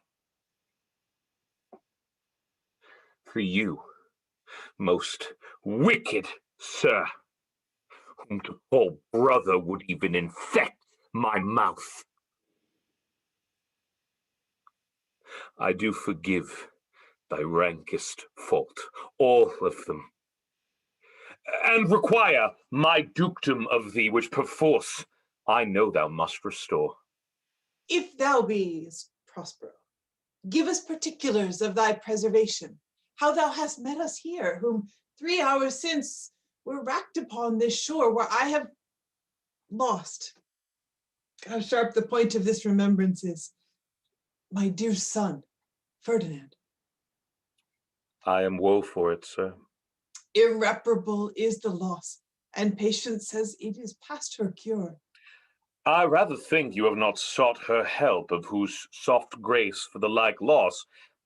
For you, most wicked sir, whom to call brother would even infect my mouth. I do forgive thy rankest fault, all of them, and require my dukedom of thee, which perforce I know thou must restore. If thou beest Prospero, Give us particulars of thy preservation, how thou hast met us here, whom 3 hours since were racked upon this shore where I have lost. How sharp the point of this remembrance is. My dear son, Ferdinand. I am woe for it, sir. Irreparable is the loss, and patience says it is past her cure. I rather think you have not sought her help, of whose soft grace for the like loss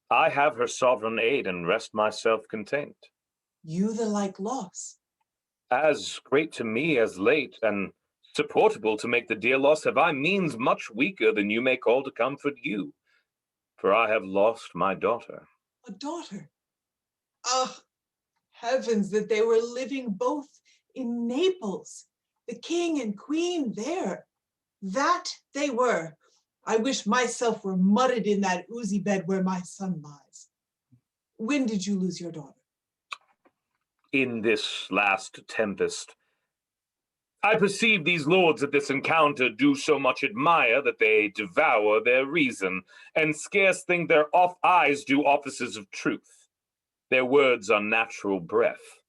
I have her sovereign aid and rest myself content. You the like loss? As great to me as late, and supportable to make the dear loss, have I means much weaker than you may call to comfort you. For I have lost my daughter. A daughter? Ah, heavens, that they were living both in Naples, the king and queen there. That they were. I wish myself were mudded in that oozy bed where my son lies. When did you lose your daughter? In this last tempest. I perceive these lords at this encounter do so much admire that they devour their reason, and scarce think their eyes do offices of truth. Their words are natural breath.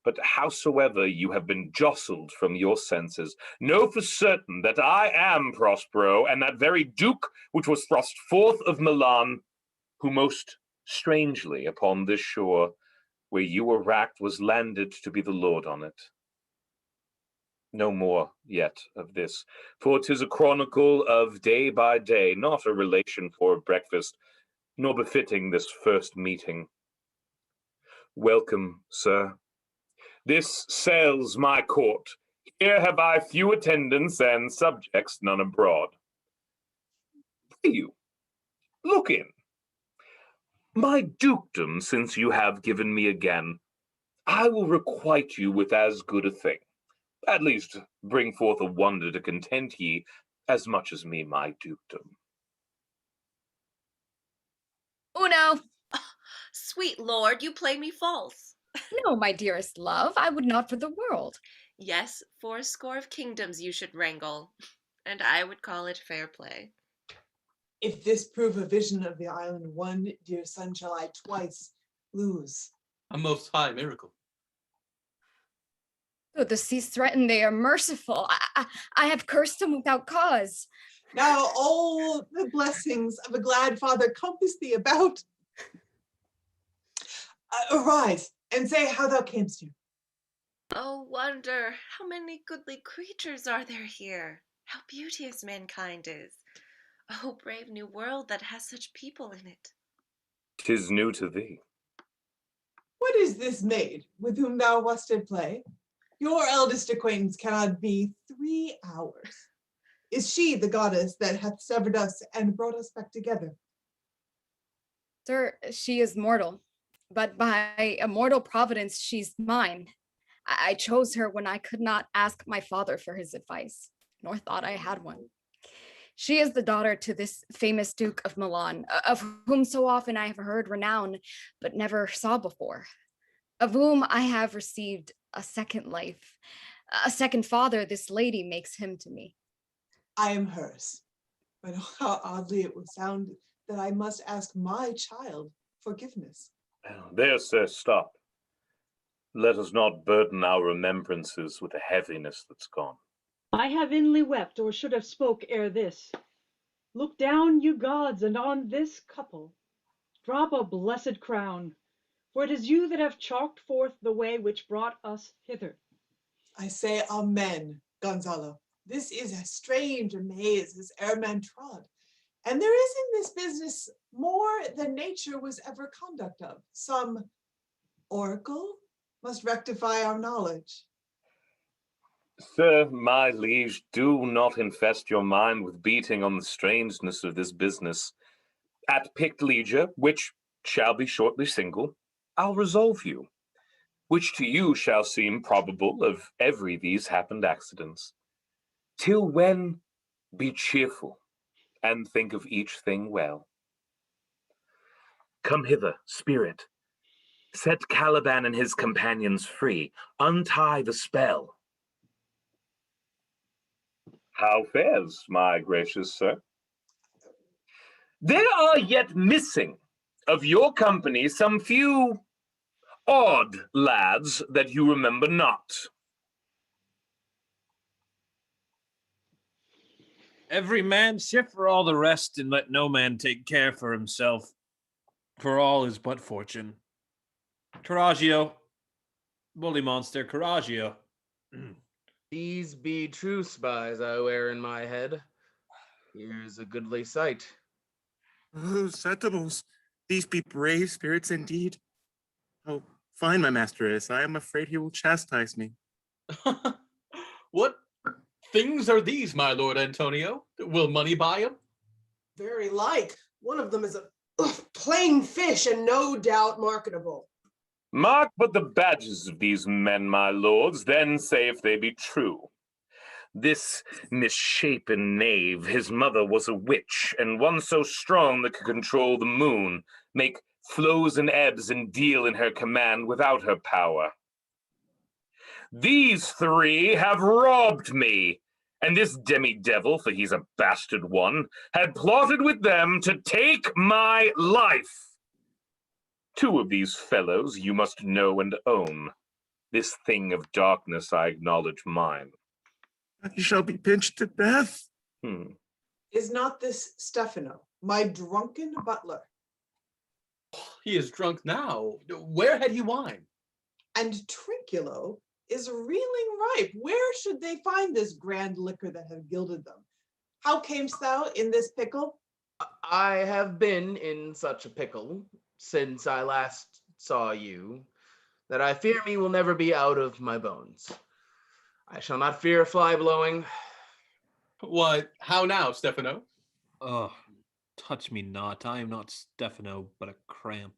But howsoever you have been jostled from your senses, know for certain that I am Prospero, and that very Duke which was thrust forth of Milan, who most strangely upon this shore, where you were racked, was landed to be the lord on it. No more yet of this, for 'tis a chronicle of day by day, not a relation for breakfast, nor befitting this first meeting. Welcome, sir. This sails my court. Here have I few attendants and subjects, none abroad. Pray you, look in. My dukedom, since you have given me again, I will requite you with as good a thing. At least bring forth a wonder to content ye, as much as me my dukedom. Uno. Sweet lord, you play me false. No, my dearest love, I would not for the world. Yes, for a score of kingdoms you should wrangle, and I would call it fair play. If this prove a vision of the island, one dear son shall I twice lose. A most high miracle. Though the seas threaten, they are merciful. I have cursed him without cause. Now all the blessings of a glad father compass thee about. Arise, and say how thou camest here. Oh, wonder, how many goodly creatures are there here? How beauteous mankind is. Oh, brave new world that has such people in it. 'Tis new to thee. What is this maid with whom thou wast at play? Your eldest acquaintance cannot be 3 hours. Is she the goddess that hath severed us and brought us back together? Sir, she is mortal, but by a mortal providence, she's mine. I chose her when I could not ask my father for his advice, nor thought I had one. She is the daughter to this famous Duke of Milan, of whom so often I have heard renown, but never saw before, of whom I have received a second life, a second father. This lady makes him to me. I am hers, but how oddly it would sound that I must ask my child forgiveness. There, sir, stop. Let us not burden our remembrances with a heaviness that's gone. I have inly wept, or should have spoke ere this. Look down, you gods, and on this couple drop a blessed crown, for it is you that have chalked forth the way which brought us hither. I say amen, Gonzalo. This is as strange a maze as e'er man trod. And there is in this business more than nature was ever conduct of. Some oracle must rectify our knowledge. Sir, my liege, do not infest your mind with beating on the strangeness of this business. At picked leisure, which shall be shortly single, I'll resolve you, which to you shall seem probable of every these happened accidents. Till when, be cheerful, and think of each thing well. Come hither, spirit. Set Caliban and his companions free. Untie the spell. How fares, my gracious sir? There are yet missing of your company some few odd lads that you remember not. Every man shift for all the rest, and let no man take care for himself, for all is but fortune. Coraggio, bully monster, Coraggio. These be true spies I wear in my head. Here's a goodly sight. Oh, sentinels, these be brave spirits indeed. How fine my master is. I am afraid he will chastise me. What things are these, my lord Antonio? Will money buy them? Very like. One of them is a plain fish and no doubt marketable. Mark but the badges of these men, my lords, then say if they be true. This misshapen knave, his mother was a witch, and one so strong that could control the moon, make flows and ebbs, and deal in her command without her power. These three have robbed me, and this demi-devil, for he's a bastard one, had plotted with them to take my life. Two of these fellows you must know and own. This thing of darkness I acknowledge mine. You shall be pinched to death. Is not this Stephano, my drunken butler? He is drunk now. Where had he wine? And Trinculo is reeling ripe. Where should they find this grand liquor that have gilded them? How camest thou in this pickle? I have been in such a pickle since I last saw you, that I fear me will never be out of my bones. I shall not fear fly blowing. Why, how now, Stephano? Oh, touch me not. I am not Stephano, but a cramp.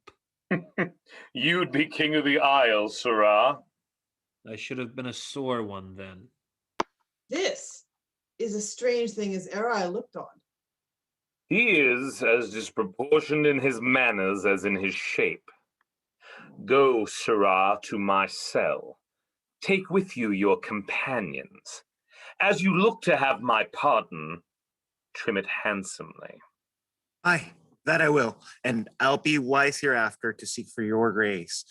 You'd be king of the isle, sirrah. I should have been a sore one then. This is a strange thing as e'er I looked on. He is as disproportioned in his manners as in his shape. Go, sirrah, to my cell. Take with you your companions. As you look to have my pardon, trim it handsomely. Aye, that I will, and I'll be wise hereafter to seek for your grace.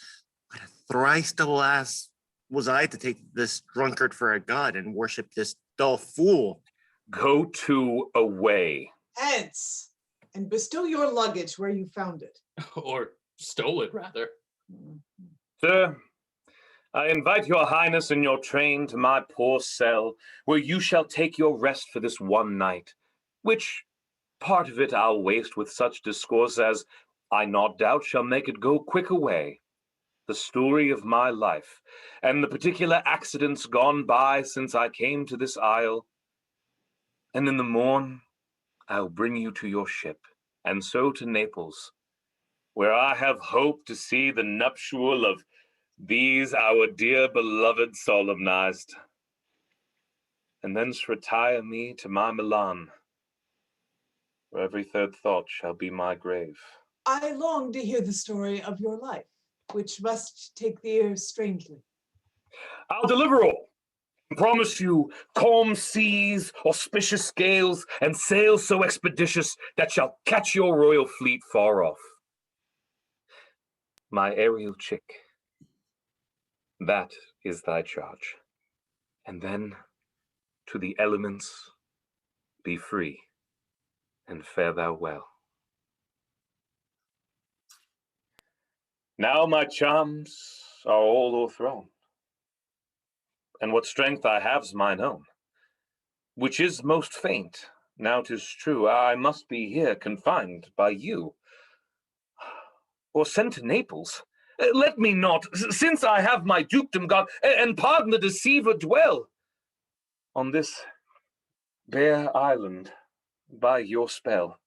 But thrice double ass was I to take this drunkard for a god and worship this dull fool. Go to away. Hence, and bestow your luggage where you found it. Or stole it, rather. Sir, I invite your highness and your train to my poor cell, where you shall take your rest for this one night, which part of it I'll waste with such discourse as I not doubt shall make it go quick away. The story of my life, and the particular accidents gone by since I came to this isle. And in the morn, I'll bring you to your ship, and so to Naples, where I have hoped to see the nuptial of these our dear beloved solemnized, and thence retire me to my Milan, where every third thought shall be my grave. I long to hear the story of your life, which must take the ear strangely. I'll deliver all, and promise you calm seas, auspicious gales, and sails so expeditious that shall catch your royal fleet far off. My Ariel chick, that is thy charge. And then to the elements be free, and fare thou well. Now my charms are all o'erthrown, and what strength I have's mine own, which is most faint. Now 'tis true, I must be here confined by you, or sent to Naples. Let me not, since I have my dukedom got, and pardon the deceiver, dwell on this bare island by your spell.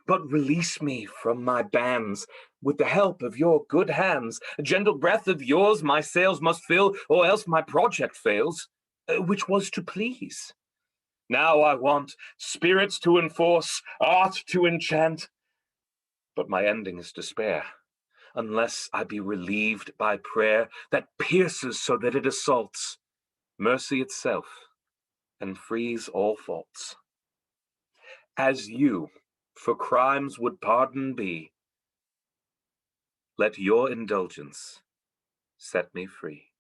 But release me from my bands with the help of your good hands. A gentle breath of yours my sails must fill, or else my project fails, which was to please. Now I want spirits to enforce, art to enchant, but my ending is despair, unless I be relieved by prayer that pierces so that it assaults mercy itself and frees all faults. As you, for crimes would pardon be. Let your indulgence set me free.